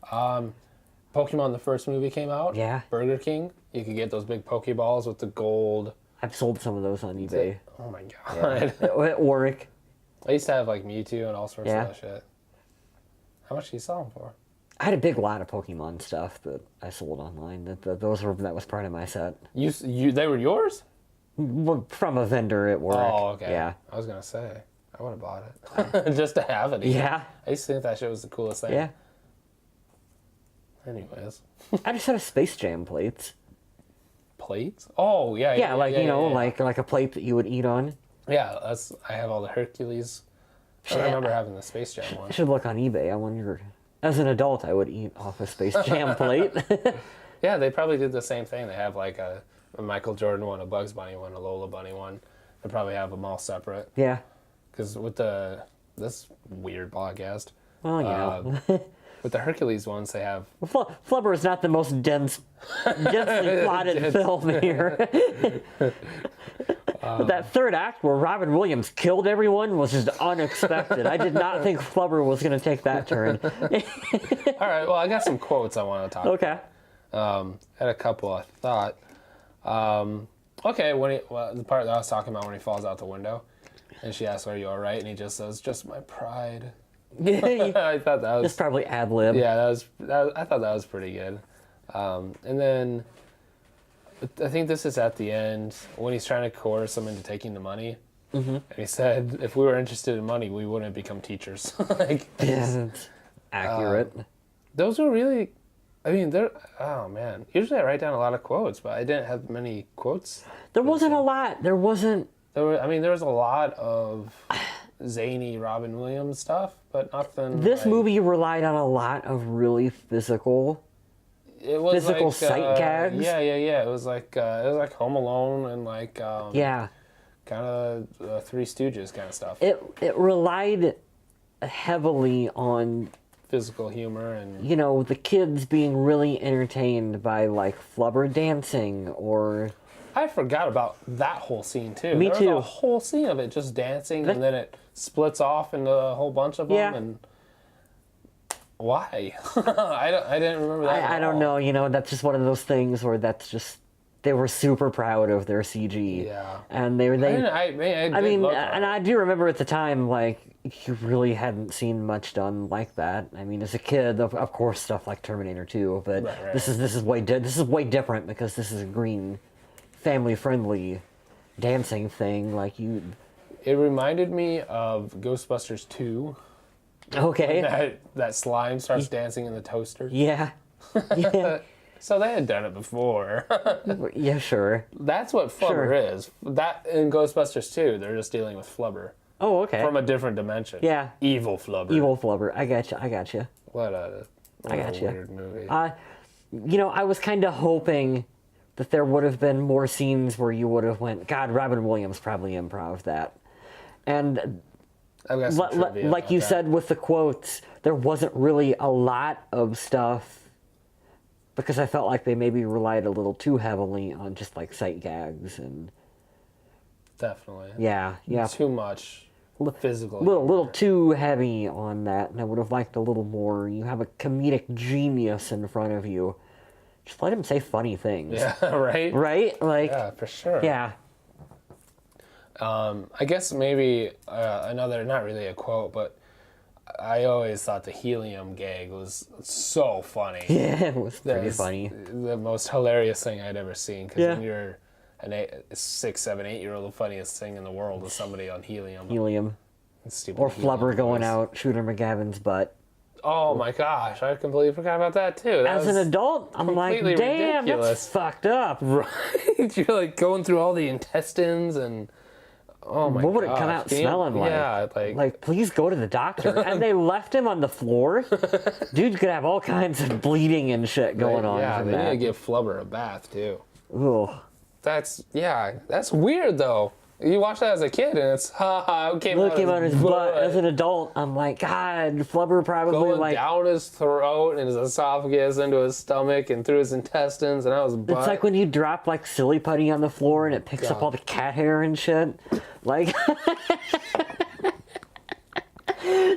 Pokemon, the first movie came out. Yeah. Burger King. You could get those big Pokeballs with the gold. I've sold some of those on eBay. Oh my god. At Warwick. I used to have like Mewtwo and all sorts Yeah. of that shit. How much do you sell them for? I had a big lot of Pokemon stuff that I sold online. That was part of my set. They were yours? From a vendor at work. Oh, okay. Yeah. I was gonna say I would have bought it just to have it. Yeah. I used to think that shit was the coolest thing. Yeah. Anyways, I just had a Space Jam plates. plates? Oh yeah. Yeah, like yeah. like a plate that you would eat on. Yeah, I have all the Hercules. I Shit. remember having the Space Jam one. I should look on eBay. I wonder. As an adult, I would eat off a Space Jam plate. Yeah, they probably did the same thing. They have like a Michael Jordan one, a Bugs Bunny one, a Lola Bunny one. They probably have them all separate. Yeah. Because with this weird podcast, Well, you know. with the Hercules ones, they have. Flubber is not the most densely plotted film here. But that third act where Robin Williams killed everyone was just unexpected. I did not think Flubber was going to take that turn. All right, well, I got some quotes I want to talk Okay. about. Had a couple, I thought. Okay, the part that I was talking about when he falls out the window, and she asks, "Are you all right?" And he just says, "Just my pride." I thought that was... It's probably ad-lib. Yeah, I thought that was pretty good. And then I think this is at the end when he's trying to coerce him into taking the money. Mm-hmm. And he said, "If we were interested in money, we wouldn't become teachers." Like, Yeah, it's accurate. those were really... I mean, oh man. Usually I write down a lot of quotes, but I didn't have many quotes. There wasn't a lot. There wasn't there was a lot of zany Robin Williams stuff, but nothing. This movie relied on a lot of really physical sight gags. Yeah. It was like Home Alone and like yeah, kind of Three Stooges kind of stuff. It relied heavily on physical humor and the kids being really entertained by like Flubber dancing or. I forgot about that whole scene too. Me there too. was a whole scene of it just dancing, and then it splits off into a whole bunch of them. And why? I didn't remember that. I don't know. That's just one of those things where that's just they were super proud of their CG. Yeah. And they. I mean, and I do remember at the time, like you really hadn't seen much done like that. I mean, as a kid, of course, stuff like Terminator 2, but right. this is way different because this is a green, family-friendly dancing thing. Like you. It reminded me of Ghostbusters 2. Okay. That slime starts dancing in the toaster. Yeah. Yeah. So they had done it before. Yeah, sure. That's what Flubber is. That in Ghostbusters 2, they're just dealing with Flubber. Oh, okay. From a different dimension. Yeah. Evil Flubber. Evil Flubber. I got you. What a weird movie. I was kind of hoping that there would have been more scenes where you would have went, God, Robin Williams probably improv that. And I've got some trivia like about you that. said with the quotes, there wasn't really a lot of stuff because I felt like they maybe relied a little too heavily on just like sight gags and Definitely. yeah. Too much physical. Little too heavy on that, and I would have liked a little more. You have a comedic genius in front of you. Just let him say funny things. Yeah, right? Right? Like Yeah, for sure. yeah. I guess maybe another, not really a quote, but I always thought the helium gag was so funny. Yeah, it was pretty That's funny. The most hilarious thing I'd ever seen. Because Yeah. when you're a 6, 7, 8-year-old, the funniest thing in the world is somebody on helium. Helium. Stupid Or helium Flubber going voice. out, Shooter McGavin's butt. Oh my gosh, I completely forgot about that too. As an adult, I'm like, completely damn, ridiculous. that's fucked up. Right? You're like going through all the intestines and oh my god. What would it come out smelling like? Yeah, like, please go to the doctor. And they left him on the floor. Dude could have all kinds of bleeding and shit going on yeah, from they need to that. give Flubber a bath too. Ugh. That's weird though. You watch that as a kid and it's Look him on his butt. As an adult, I'm like, God, Flubber probably going like. down his throat and his esophagus into his stomach and through his intestines and out his butt. It's like when you drop like silly putty on the floor and it picks up all the cat hair and shit. Like.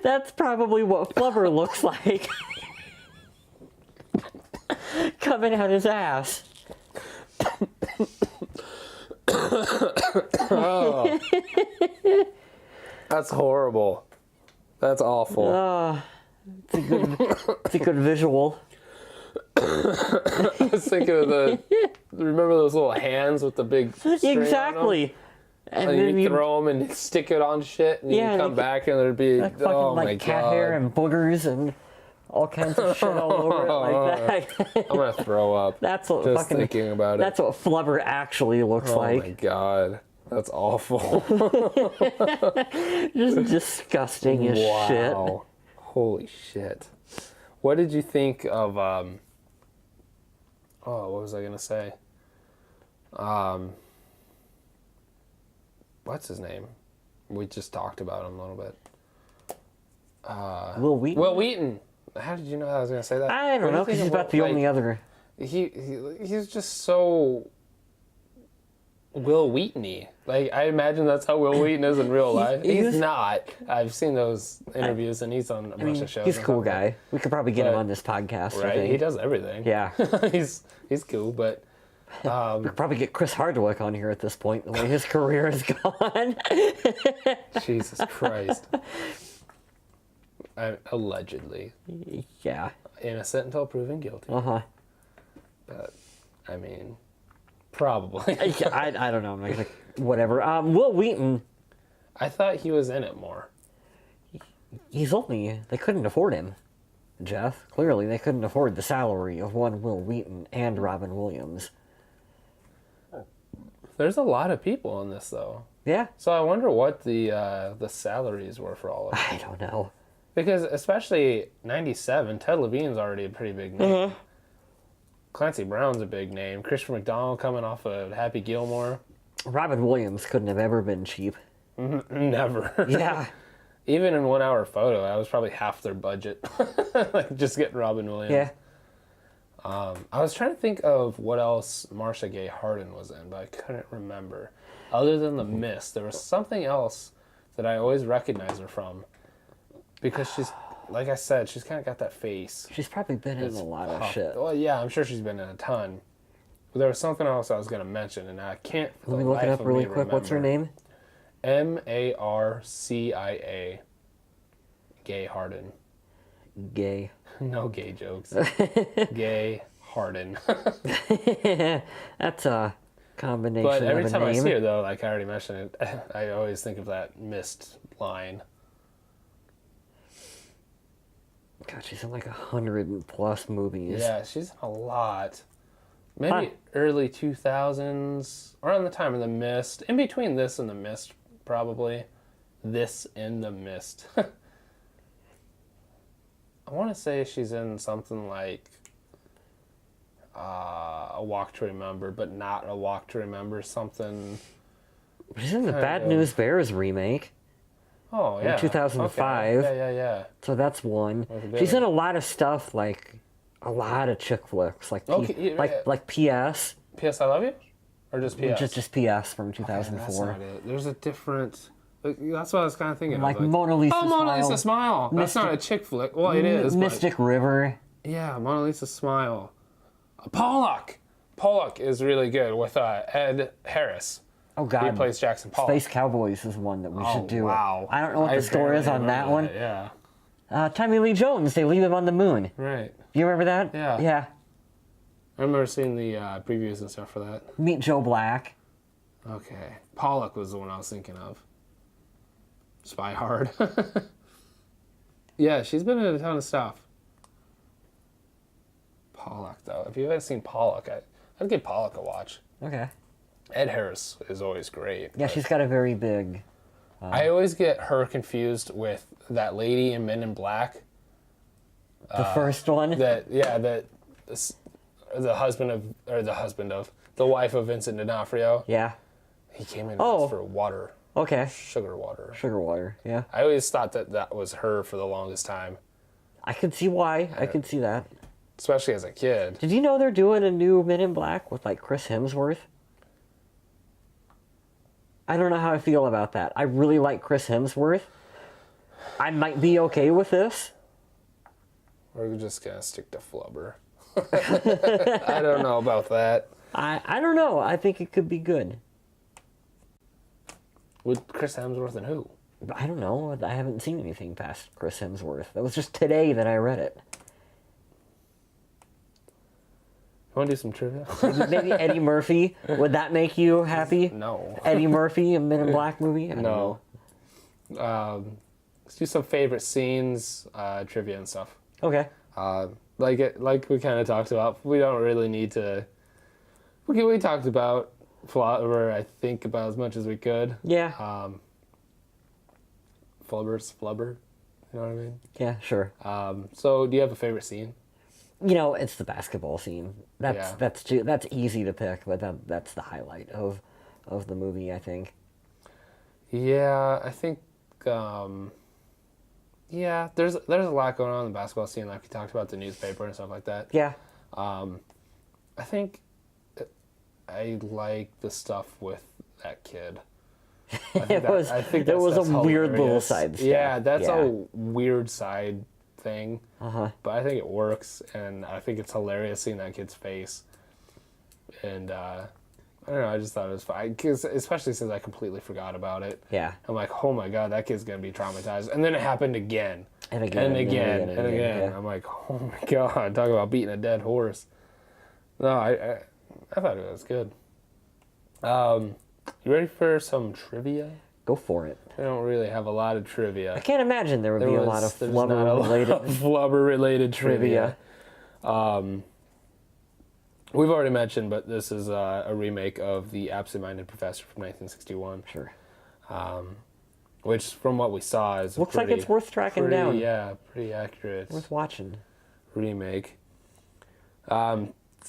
That's probably what Flubber looks like. Coming out his ass. Oh. That's horrible. That's awful. It's a good visual. I was thinking of remember those little hands with the big string on them? Exactly. And And then you throw them and stick it on shit, and Yeah, you come like- back and there'd be like fucking oh my like cat god, hair and boogers and all kinds of shit all over it like that. I'm gonna throw up. That's what just fucking thinking about it. That's what Flubber actually looks Oh like. my god, that's awful. Just disgusting as shit. Wow, holy shit. What did you think of? Oh, what was I gonna say? What's his name? We just talked about him a little bit. Will Wheaton? Will Wheaton. How did you know I was gonna say that? I What don't do know, you think because he's of about the like, only other. He's just so Will Wheaton-y. Like, I imagine that's how Will Wheaton is in real life. He's not. I've seen those interviews, and he's on a bunch of shows. He's a and cool stuff, guy. We could probably get him but- on this podcast. I right? think. He does everything. Yeah. he's cool, but We could probably get Chris Hardwick on here at this point, the way his career has gone. Jesus Christ. Allegedly Yeah. innocent until proven guilty. Uh-huh. But I mean, probably. I don't know. I'm not gonna. Whatever. Will Wheaton. I thought he was in it more. He's only. They couldn't afford him. Jeff. Clearly, they couldn't afford the salary of one Will Wheaton and Robin Williams. There's a lot of people in this, though. Yeah. So I wonder what the salaries were for all of them. I don't know. Because especially 97, Ted Levine's already a pretty big name. Clancy Brown's a big name. Christopher McDonald coming off of Happy Gilmore. Robin Williams couldn't have ever been cheap. Never. Yeah. Even in 1 hour photo, that was probably half their budget. Like just getting Robin Williams. Yeah. I was trying to think of what else Marcia Gay Harden was in, but I couldn't remember. Other than The Mist, there was something else that I always recognize her from. Because she's, like I said, she's kind of got that face. She's probably been in a lot of shit. Well, yeah, I'm sure she's been in a ton. But there was something else I was going to mention, and I can't. Let me look it up really quick. What's her name? Marcia Gay Harden. Gay. No gay jokes. Gay Harden. That's a combination But every of a time I name. see her, though, like I already mentioned it, I always think of that Mist line. God, she's in like 100+ movies. Yeah, she's in a lot. Maybe early 2000s, around the time of The Mist. In between this and The Mist, probably. This and The Mist. I want to say she's in something like A Walk to Remember, but not A Walk to Remember, something. She's in the Bad News Bears remake. Oh, yeah. In 2005. Okay. Yeah. So that's one. She's in a lot of stuff, like a lot of chick flicks, like like PS. PS I Love You? Or just PS? Just PS from Okay, 2004. that's not it. There's a different. That's what I was kind of thinking Like of. Mona Lisa Smile. Oh, Mona Lisa Smile. That's not a chick flick. Well, it is. Mystic River. Yeah, Mona Lisa Smile. Pollock. Pollock is really good with Ed Harris. Oh, God. He plays Jackson Pollock. Space Cowboys is one that we should do. Wow. I don't know what the score is on that one. Yeah. Tommy Lee Jones, They Leave Him on the Moon. Right. Do you remember that? Yeah. Yeah. I remember seeing the previews and stuff for that. Meet Joe Black. Okay. Pollock was the one I was thinking of. Spy Hard. Yeah, she's been in a ton of stuff. Pollock, though. If you haven't seen Pollock, I'd give Pollock a watch. Okay. Ed Harris is always great. Yeah, she's got a very big... I always get her confused with that lady in Men in Black. The first one? The wife of Vincent D'Onofrio. Yeah. He came in and asked for water. Okay. Sugar water. Sugar water, yeah. I always thought that was her for the longest time. I could see why. I could see that. Especially as a kid. Did you know they're doing a new Men in Black with, like, Chris Hemsworth? I don't know how I feel about that. I really like Chris Hemsworth. I might be okay with this. We're just going to stick to Flubber. I don't know about that. I don't know. I think it could be good. With Chris Hemsworth and who? I don't know. I haven't seen anything past Chris Hemsworth. That was just today that I read it. You want to do some trivia? Maybe Eddie Murphy. Would that make you happy? No. Eddie Murphy, a Men in Black movie? I don't know. Let's do some favorite scenes, trivia and stuff. Okay. Like we kind of talked about, we don't really need to. We talked about Flubber, I think, about as much as we could. Yeah. Flubber's Flubber. You know what I mean? Yeah, sure. So, do you have a favorite scene? You know, it's the basketball scene. Yeah. That's easy to pick, but that's the highlight of the movie, I think. Yeah, I think. Yeah, there's a lot going on in the basketball scene, like we talked about the newspaper and stuff like that. Yeah. I think I like the stuff with that kid. It was a weird little side stuff. Yeah, that's a weird side thing. Uh-huh. But I think it works, and I think it's hilarious seeing that kid's face. And I don't know, I just thought it was fun. 'Cause especially since I completely forgot about it. Yeah. I'm like, oh my god, that kid's going to be traumatized. And then it happened again. And again. And again. Yeah. I'm like, oh my god, talk about beating a dead horse. No, I thought it was good. You ready for some trivia? Go for it. We don't really have a lot of trivia. I can't imagine there would be a lot of Flubber-related Flubber-related trivia. we've already mentioned, but this is a remake of The Absent-Minded Professor from 1961. Sure. Which, from what we saw, is looks like it's worth tracking down. Yeah, pretty accurate. Worth watching. Remake.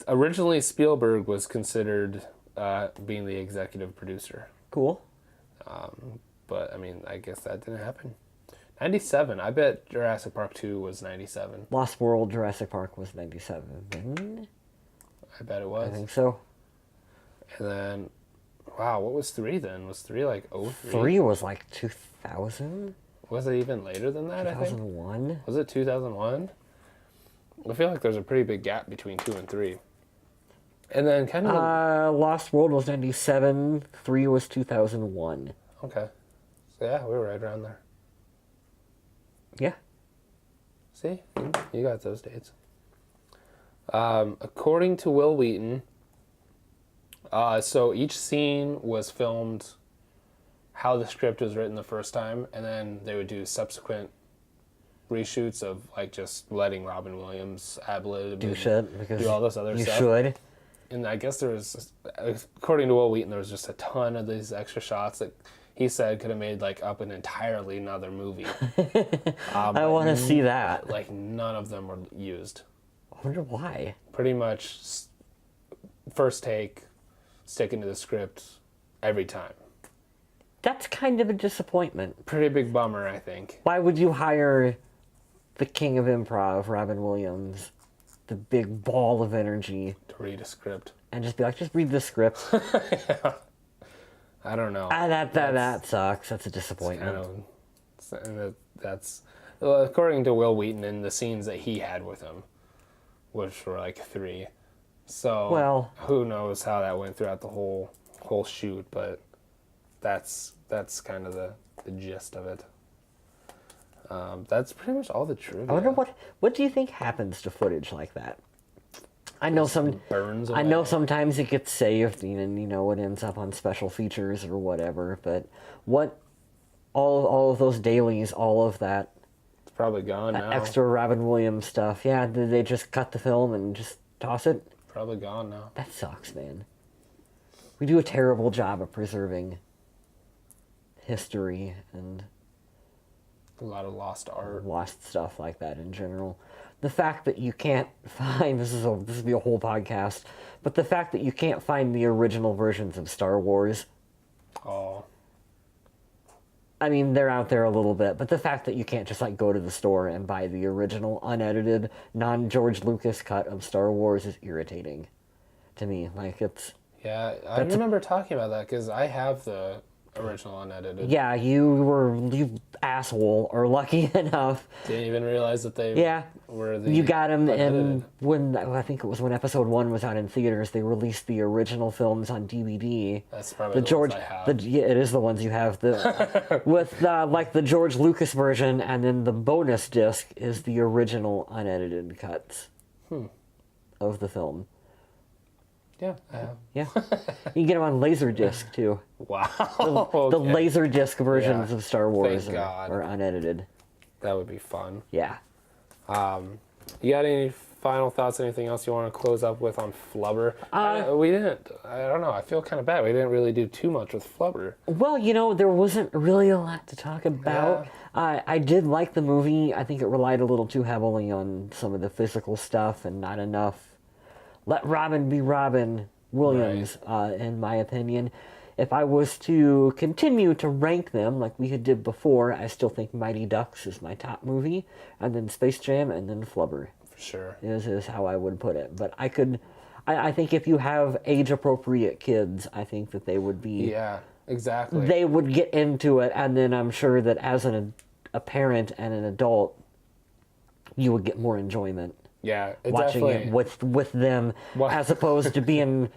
Originally, Spielberg was considered being the executive producer. Cool. But, I mean, I guess that didn't happen. 97. I bet Jurassic Park 2 was 97. Lost World, Jurassic Park was 97. I bet it was. I think so. And then, wow, what was 3 then? Was 3 like 03? 3 was like 2000? Was it even later than that, 2001? I think? Was it 2001? I feel like there's a pretty big gap between 2 and 3. And then kind of... Lost World was 97. 3 was 2001. Okay. So yeah, we were right around there. Yeah. See? You got those dates. According to Will Wheaton, so each scene was filmed how the script was written the first time, and then they would do subsequent reshoots of like just letting Robin Williams ad-lib Do shit because do all this other stuff. You should. And I guess there was, according to Will Wheaton, there was just a ton of these extra shots that he said could have made like up an entirely another movie. I want to see that. Like none of them were used. I wonder why. Pretty much first take, sticking to the script every time. That's kind of a disappointment. Pretty big bummer, I think. Why would you hire the king of improv, Robin Williams, the big ball of energy, To read a script. and just be like, just read the script? Yeah. I don't know. That sucks. That's a disappointment. That's well, according to Will Wheaton in the scenes that he had with him, which were like 3. So Well, who knows how that went throughout the whole shoot, but that's kind of the gist of it. That's pretty much all the trivia. I wonder what do you think happens to footage like that? I know burns I know away. sometimes it gets saved and it ends up on special features or whatever, but what all of those dailies, all of that It's probably gone now. extra Robin Williams stuff, yeah, did they just cut the film and just toss it? Probably gone now. That sucks, man. We do a terrible job of preserving history and A lot of lost art. lost stuff like that in general. The fact that you can't find this would be a whole podcast, but the fact that you can't find the original versions of Star Wars, Oh, I mean, they're out there a little bit, but the fact that you can't just like go to the store and buy the original unedited non-George Lucas cut of Star Wars is irritating to me. Like it's yeah. I remember talking about that because I have the original unedited. yeah, you asshole are lucky enough. Didn't even realize that they were the You got them unedited. when I think it was when episode 1 was out in theaters. They released the original films on DVD. That's probably the George. ones I have. Yeah, it is the ones you have. With like the George Lucas version, and then the bonus disc is the original unedited cuts of the film. Yeah, I have. Yeah, you can get them on Laserdisc too. Wow. The Okay. Laserdisc versions Yeah. of Star Wars Thank God. are unedited. That would be fun. Yeah. You got any final thoughts? Anything else you want to close up with on Flubber? We didn't. I don't know. I feel kind of bad. We didn't really do too much with Flubber. Well, there wasn't really a lot to talk about. I did like the movie. I think it relied a little too heavily on some of the physical stuff and not enough. Let Robin be Robin Williams, in my opinion. If I was to continue to rank them like we did before, I still think Mighty Ducks is my top movie, and then Space Jam, and then Flubber. For sure. Is how I would put it. But I think if you have age-appropriate kids, I think that they would be... Yeah, exactly. They would get into it, and then I'm sure that as a parent and an adult, you would get more enjoyment. Yeah, Watching definitely. it with them, as opposed to being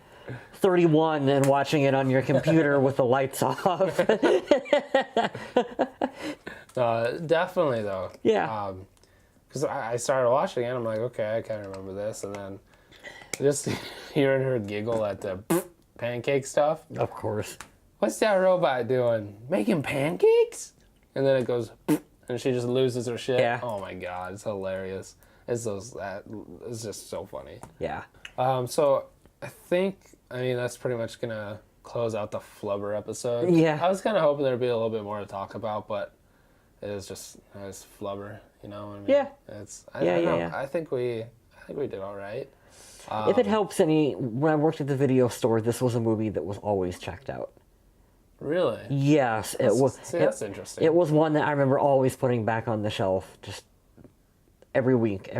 31 and watching it on your computer with the lights off. Definitely, though. Yeah. Because I started watching it, I'm like, okay, I kind of remember this. And then just hearing her giggle at the pancake stuff. Of course. What's that robot doing? Making pancakes? And then it goes, and she just loses her shit. Yeah. Oh my God, it's hilarious. It's just so funny. Yeah. So I mean, that's pretty much gonna close out the Flubber episode. Yeah. I was kind of hoping there'd be a little bit more to talk about, but it's Flubber, you know what I mean? Yeah. I don't know. I think we did all right. If it helps any, when I worked at the video store, this was a movie that was always checked out. Really? Yes, it was. That's interesting. It was one that I remember always putting back on the shelf, just every week,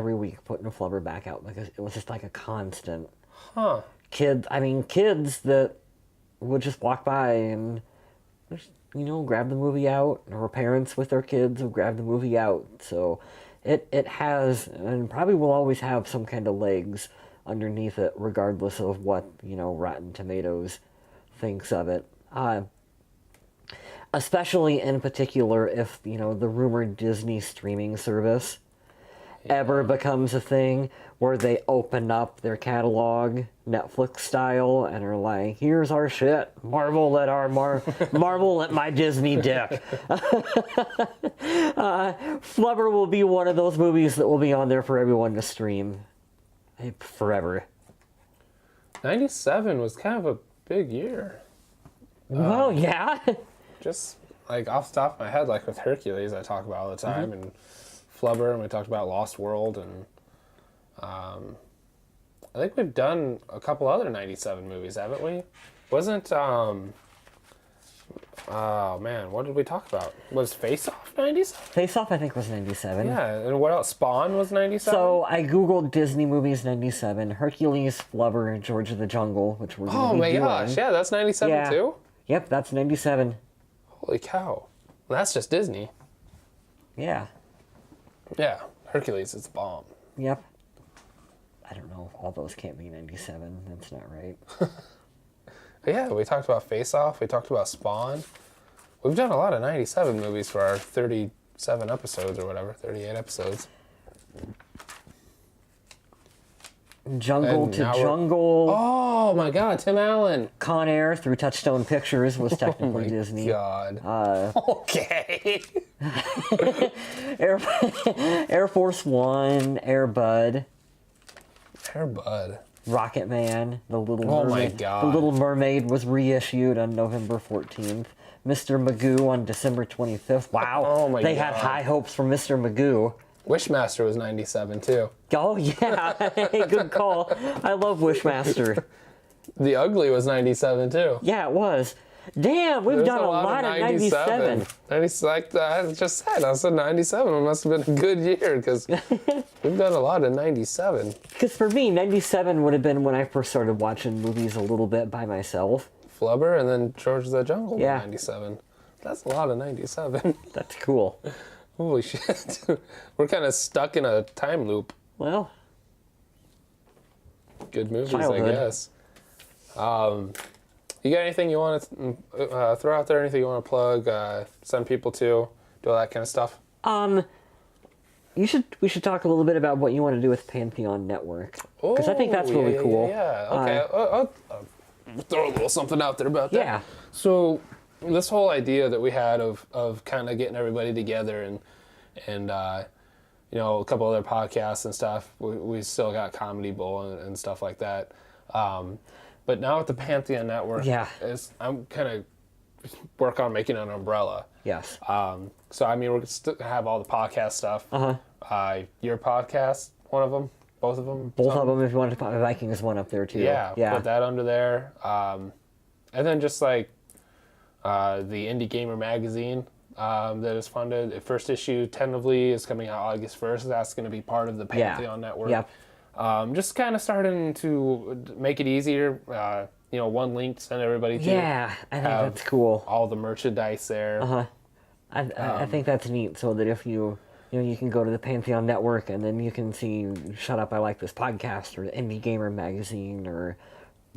putting a Flubber back out because it was just like a constant. Huh. Kids that would just walk by and just, grab the movie out, or parents with their kids would grab the movie out. So it has, and probably will always have, some kind of legs underneath it, regardless of what, Rotten Tomatoes thinks of it. Especially in particular if, the rumored Disney streaming service ever becomes a thing where they open up their catalog Netflix style and are like, here's our shit, marvel at my Disney dick. Flubber will be one of those movies that will be on there for everyone to stream forever. 97 was kind of a big year. Well, yeah. Just like off the top of my head, like with Hercules, I talk about all the time, and Flubber, and we talked about Lost World, and I think we've done a couple other 97 movies, haven't we? Wasn't, oh man, what did we talk about? Was Face Off 97? Face Off, I think, was 97. Yeah, and what else? Spawn was 97? So I googled Disney movies 97, Hercules, Flubber, and George of the Jungle, which we're going to be doing. Oh my gosh, yeah, that's 97 too? Yep, that's 97. Holy cow. Well, that's just Disney. Yeah. Yeah, Hercules is a bomb. Yep. I don't know. All those can't be 97. That's not right. Yeah, we talked about Face Off. We talked about Spawn. We've done a lot of 97 movies for our 37 episodes or whatever, 38 episodes. Jungle to Jungle. Oh my God, Tim Allen. Con Air through Touchstone Pictures was technically Disney. Oh my God. Okay. Air Force One, Air Bud. Air Bud. Rocket Man, The Little Mermaid. Oh my God. The Little Mermaid was reissued on November 14th. Mr. Magoo on December 25th. Wow. Oh my They God. had high hopes for Mr. Magoo. Wishmaster was 97 too. Oh, yeah. Hey, good call. I love Wishmaster. The Ugly was 97 too. Yeah, it was. Damn, we've done a lot of 97. Like I just said, I said 97. It must have been a good year because we've done a lot of 97. Because for me, 97 would have been when I first started watching movies a little bit by myself. Flubber and then George of the Jungle was Yeah. 97. That's a lot of 97. That's cool. Holy shit. We're kind of stuck in a time loop. Well, Good movies, Childhood. I guess. You got anything you want to throw out there? Anything you want to plug? Send people to? Do all that kind of stuff? we should talk a little bit about what you want to do with Pantheon Network. Because I think that's really cool. Yeah, okay. I'll throw a little something out there about that. Yeah. So this whole idea that we had of kind of getting everybody together and you know, a couple other podcasts and stuff, we still got Comedy Bowl and stuff like that. But now with the Pantheon Network, I'm kind of work on making an umbrella. Yes. So I mean, we're still gonna have all the podcast stuff. Your podcast, one of them, both of them. Both of them, if you want to put Vikings one up there too. Yeah. Put that under there. And then just like the Indie Gamer magazine that is funded. The first issue tentatively is coming out August 1st. That's going to be part of the Pantheon Network. Yep. Just kind of starting to make it easier. You know, one link to send everybody to. Yeah, I think that's cool. All the merchandise there. I think that's neat. So that if you can go to the Pantheon Network and then you can see Shut Up, I Like This Podcast or the Indie Gamer magazine or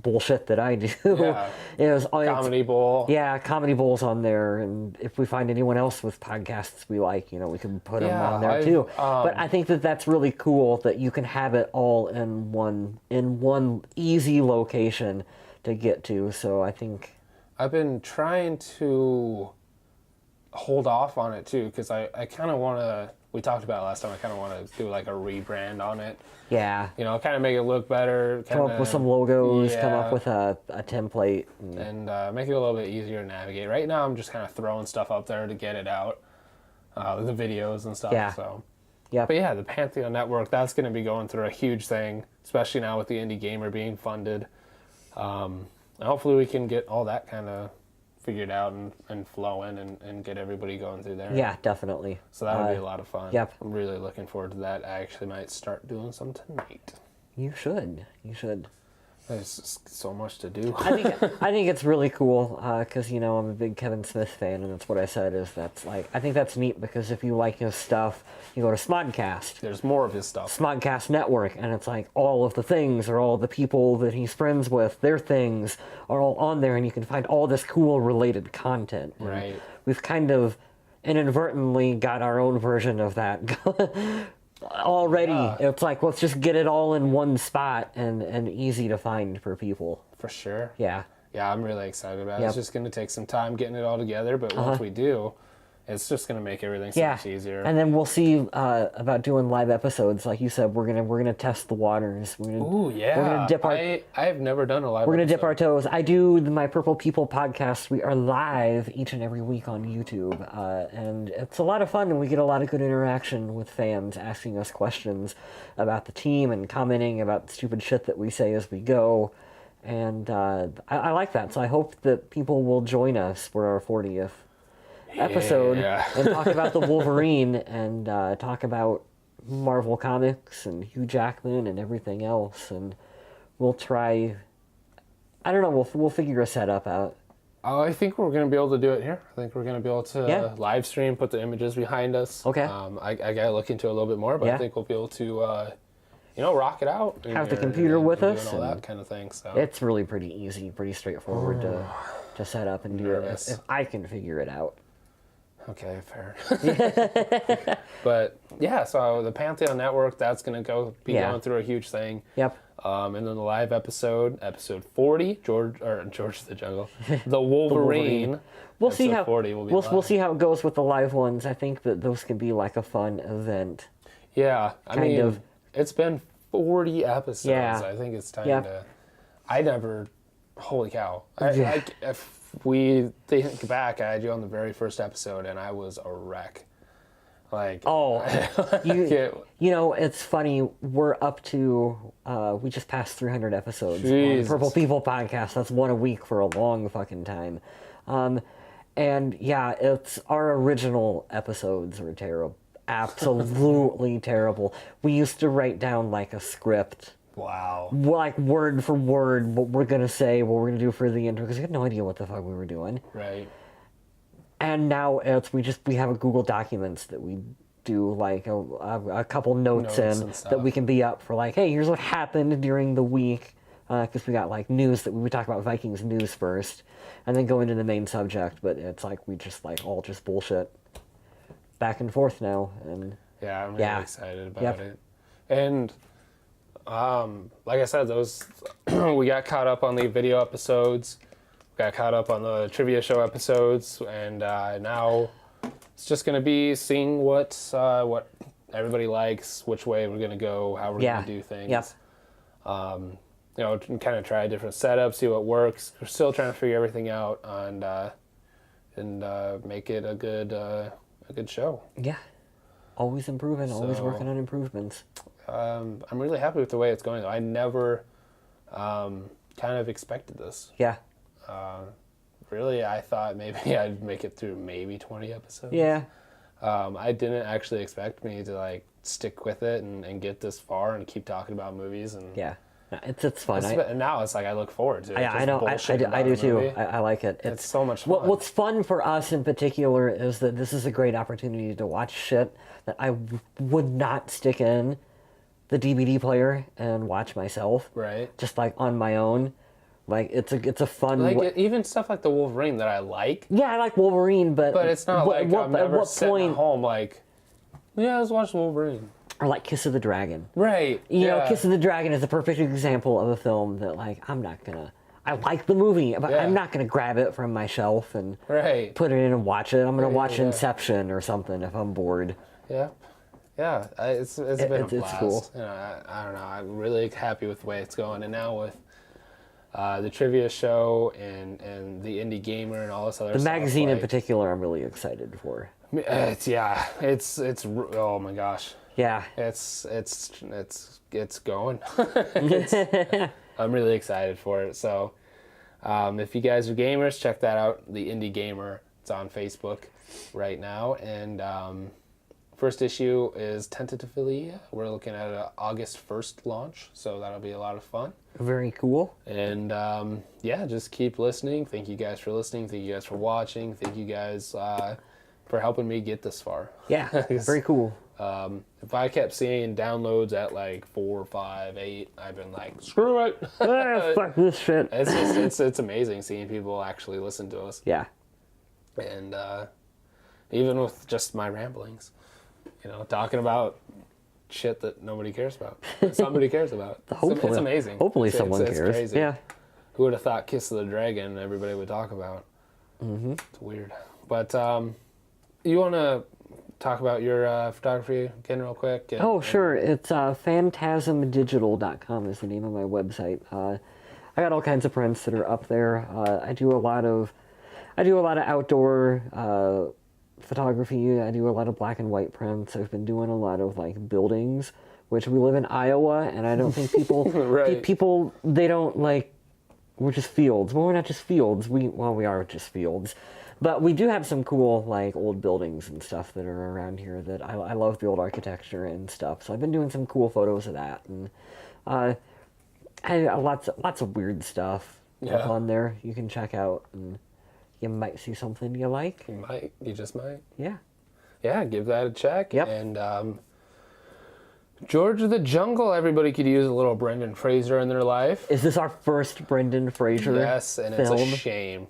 bullshit that I do. Yeah. Comedy Bowl. Yeah, Comedy Bowl's on there, and if we find anyone else with podcasts we like, we can put them on there too. But I think that that's really cool that you can have it all in one easy location to get to. So I think I've been trying to hold off on it too, because I kind of want to. We talked about it last time. I kind of want to do like a rebrand on it. Yeah. You know, kind of make it look better. Come up with some logos. Come up with a template. And make it a little bit easier to navigate. Right now, I'm just kind of throwing stuff up there to get it out, the videos and stuff. Yeah. So. Yep. But yeah, the Pantheon Network, that's going to be going through a huge thing, especially now with the Indie Gamer being funded. Hopefully we can get all that kind of figured out and flowing and get everybody going through there. Yeah, definitely. So that would be a lot of fun. Yep. I'm really looking forward to that. I actually might start doing some tonight. You should. You should. There's just so much to do. I think it's really cool because I'm a big Kevin Smith fan, and that's what I said. I think that's neat because if you like his stuff, you go to Smodcast. There's more of his stuff. Smodcast Network, and it's like all of the things or all the people that he's friends with, their things are all on there, and you can find all this cool related content. And right. we've kind of inadvertently got our own version of that. Already, it's like, let's just get it all in one spot and easy to find for people. For sure. Yeah. Yeah, I'm really excited about it. It's just going to take some time getting it all together, but once we do, it's just going to make everything so much easier. And then we'll see about doing live episodes. Like you said, we're gonna test the waters. Ooh, yeah. We're gonna dip our. I've never done a live. We're gonna dip our toes. I do My Purple People podcast. We are live each and every week on YouTube, and it's a lot of fun. And we get a lot of good interaction with fans asking us questions about the team and commenting about the stupid shit that we say as we go. And I like that. So I hope that people will join us for our 40th. Episode and talk about the Wolverine and talk about Marvel Comics and Hugh Jackman and everything else, and we'll try. I don't know. We'll figure a setup out. I think we're going to be able to do it here. I think we're going to be able to live stream, put the images behind us. Okay. I got to look into it a little bit more, but I think we'll be able to, rock it out. Have the computer with us and all that kind of thing. So it's really pretty easy, pretty straightforward to set up and do it if I can figure it out. Okay, fair. But yeah, so the Pantheon Network, that's going to be going through a huge thing. Yep. And then the live episode 40, George the Jungle, the Wolverine. We'll see how 40 will be we'll see how it goes with the live ones. I think that those can be like a fun event. Yeah, I mean, it's been 40 episodes. Yeah. I think it's time to. Holy cow! If we think back, I had you on the very first episode, and I was a wreck. It's funny. We're up to we just passed 300 episodes on the Purple People podcast. That's one a week for a long fucking time. And yeah, it's our original episodes were terrible, absolutely terrible. We used to write down like a script. Wow. Like word for word, what we're gonna say, what we're gonna do for the intro, because we had no idea what the fuck we were doing. Right. And now we have a Google Documents that we do like a couple notes in that we can be up for like, hey, here's what happened during the week, because we got like news that we would talk about Vikings news first, and then go into the main subject. But it's like we just like all just bullshit back and forth now, and yeah, I'm really excited about it. And like I said, those we got caught up on the video episodes, got caught up on the trivia show episodes, and now it's just going to be seeing what everybody likes, which way we're going to go, how we're going to do things. Yep. Kind of try different setups, see what works. We're still trying to figure everything out and make it a good show. Yeah, always improving, always working on improvements. I'm really happy with the way it's going, though. I never kind of expected this. Yeah. Really, I thought maybe I'd make it through maybe 20 episodes. Yeah. I didn't actually expect me to like stick with it and get this far and keep talking about movies. And yeah, it's fun. And now it's like I look forward to it. I know. I do too. I like it. It's so much fun. What's fun for us in particular is that this is a great opportunity to watch shit that I would not stick in the DVD player and watch myself. Right. Just like on my own. Like it's a fun even stuff like the Wolverine that I like. Yeah, I like Wolverine, but it's not like I'm never sitting at home like, yeah, let's watch Wolverine. Or like Kiss of the Dragon. Right. You know, Kiss of the Dragon is a perfect example of a film that like I'm not gonna I like the movie, but Yeah. I'm not going to grab it from my shelf and Right. put it in and watch it. I'm going to watch yeah. Inception or something if I'm bored. Yeah. Yeah, it's been a it's blast. cool. You know, I don't know. I'm really happy with the way it's going, and now with the trivia show and the Indie Gamer and all this other The stuff. magazine in like, particular, I'm really excited for. It's oh my gosh. Yeah. It's going. I'm really excited for it. So, if you guys are gamers, check that out. The Indie Gamer. It's on Facebook right now, and first issue is tentatively. We're looking at an August 1st launch, so that'll be a lot of fun. Very cool. And yeah, just keep listening. Thank you guys for listening. Thank you guys for watching. Thank you guys for helping me get this far. Yeah, very cool. If I kept seeing downloads at like 4, 5, 8, I've been like, screw it. Fuck this shit. It's amazing seeing people actually listen to us. Yeah. And even with just my ramblings, you know, talking about shit that nobody cares about, that somebody cares about. It's amazing. Hopefully someone cares. Crazy. Yeah. Who would have thought Kiss of the Dragon everybody would talk about? Mm-hmm. It's weird. But you want to talk about your photography again real quick? Sure. It's phantasmdigital.com is the name of my website. I got all kinds of prints that are up there. I do a lot of outdoor photography. I do a lot of black and white prints. I've been doing a lot of like buildings, which we live in Iowa, and I don't think people Right. people they don't like. We're just fields. Well, we're not just fields. We are just fields. But we do have some cool, like, old buildings and stuff that are around here that I love the old architecture and stuff. So I've been doing some cool photos of that. And lots of weird stuff on there you can check out. And you might see something you like. You might. You just might. Yeah. Yeah, give that a check. Yep. And George of the Jungle, everybody could use a little Brendan Fraser in their life. Is this our first Brendan Fraser Yes, and film? it's a shame.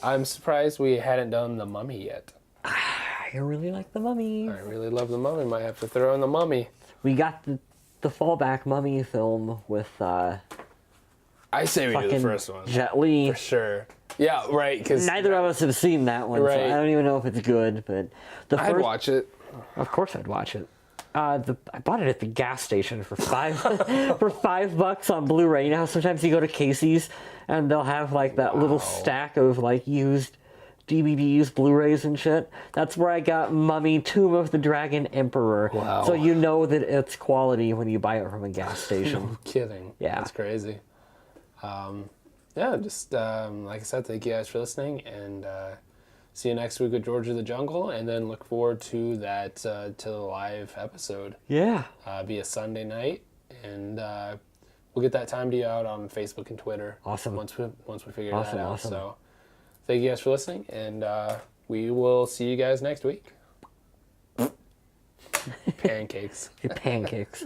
I'm surprised we hadn't done The Mummy yet. I really like The Mummy. I really love The Mummy. Might have to throw in The Mummy. We got the fallback Mummy film with I say we do the fucking first one. Jet Li. For sure. Yeah, right. Because Neither of us have seen that one, Right. so I don't even know if it's good. But I'd watch it. Of course, I'd watch it. I bought it at the gas station for $5 on Blu-ray. You know how sometimes you go to Casey's and they'll have like that little stack of like used DVDs, Blu-rays, and shit. That's where I got Mummy: Tomb of the Dragon Emperor. Wow. So you know that it's quality when you buy it from a gas station. No kidding. Yeah. That's crazy. Yeah, just like I said, thank you guys for listening, and see you next week with George of the Jungle, and then look forward to that to the live episode. Yeah. Be a Sunday night, and we'll get that time to you out on Facebook and Twitter. Awesome. Once we figure that out. Awesome. So thank you guys for listening, and we will see you guys next week. Pancakes. Pancakes.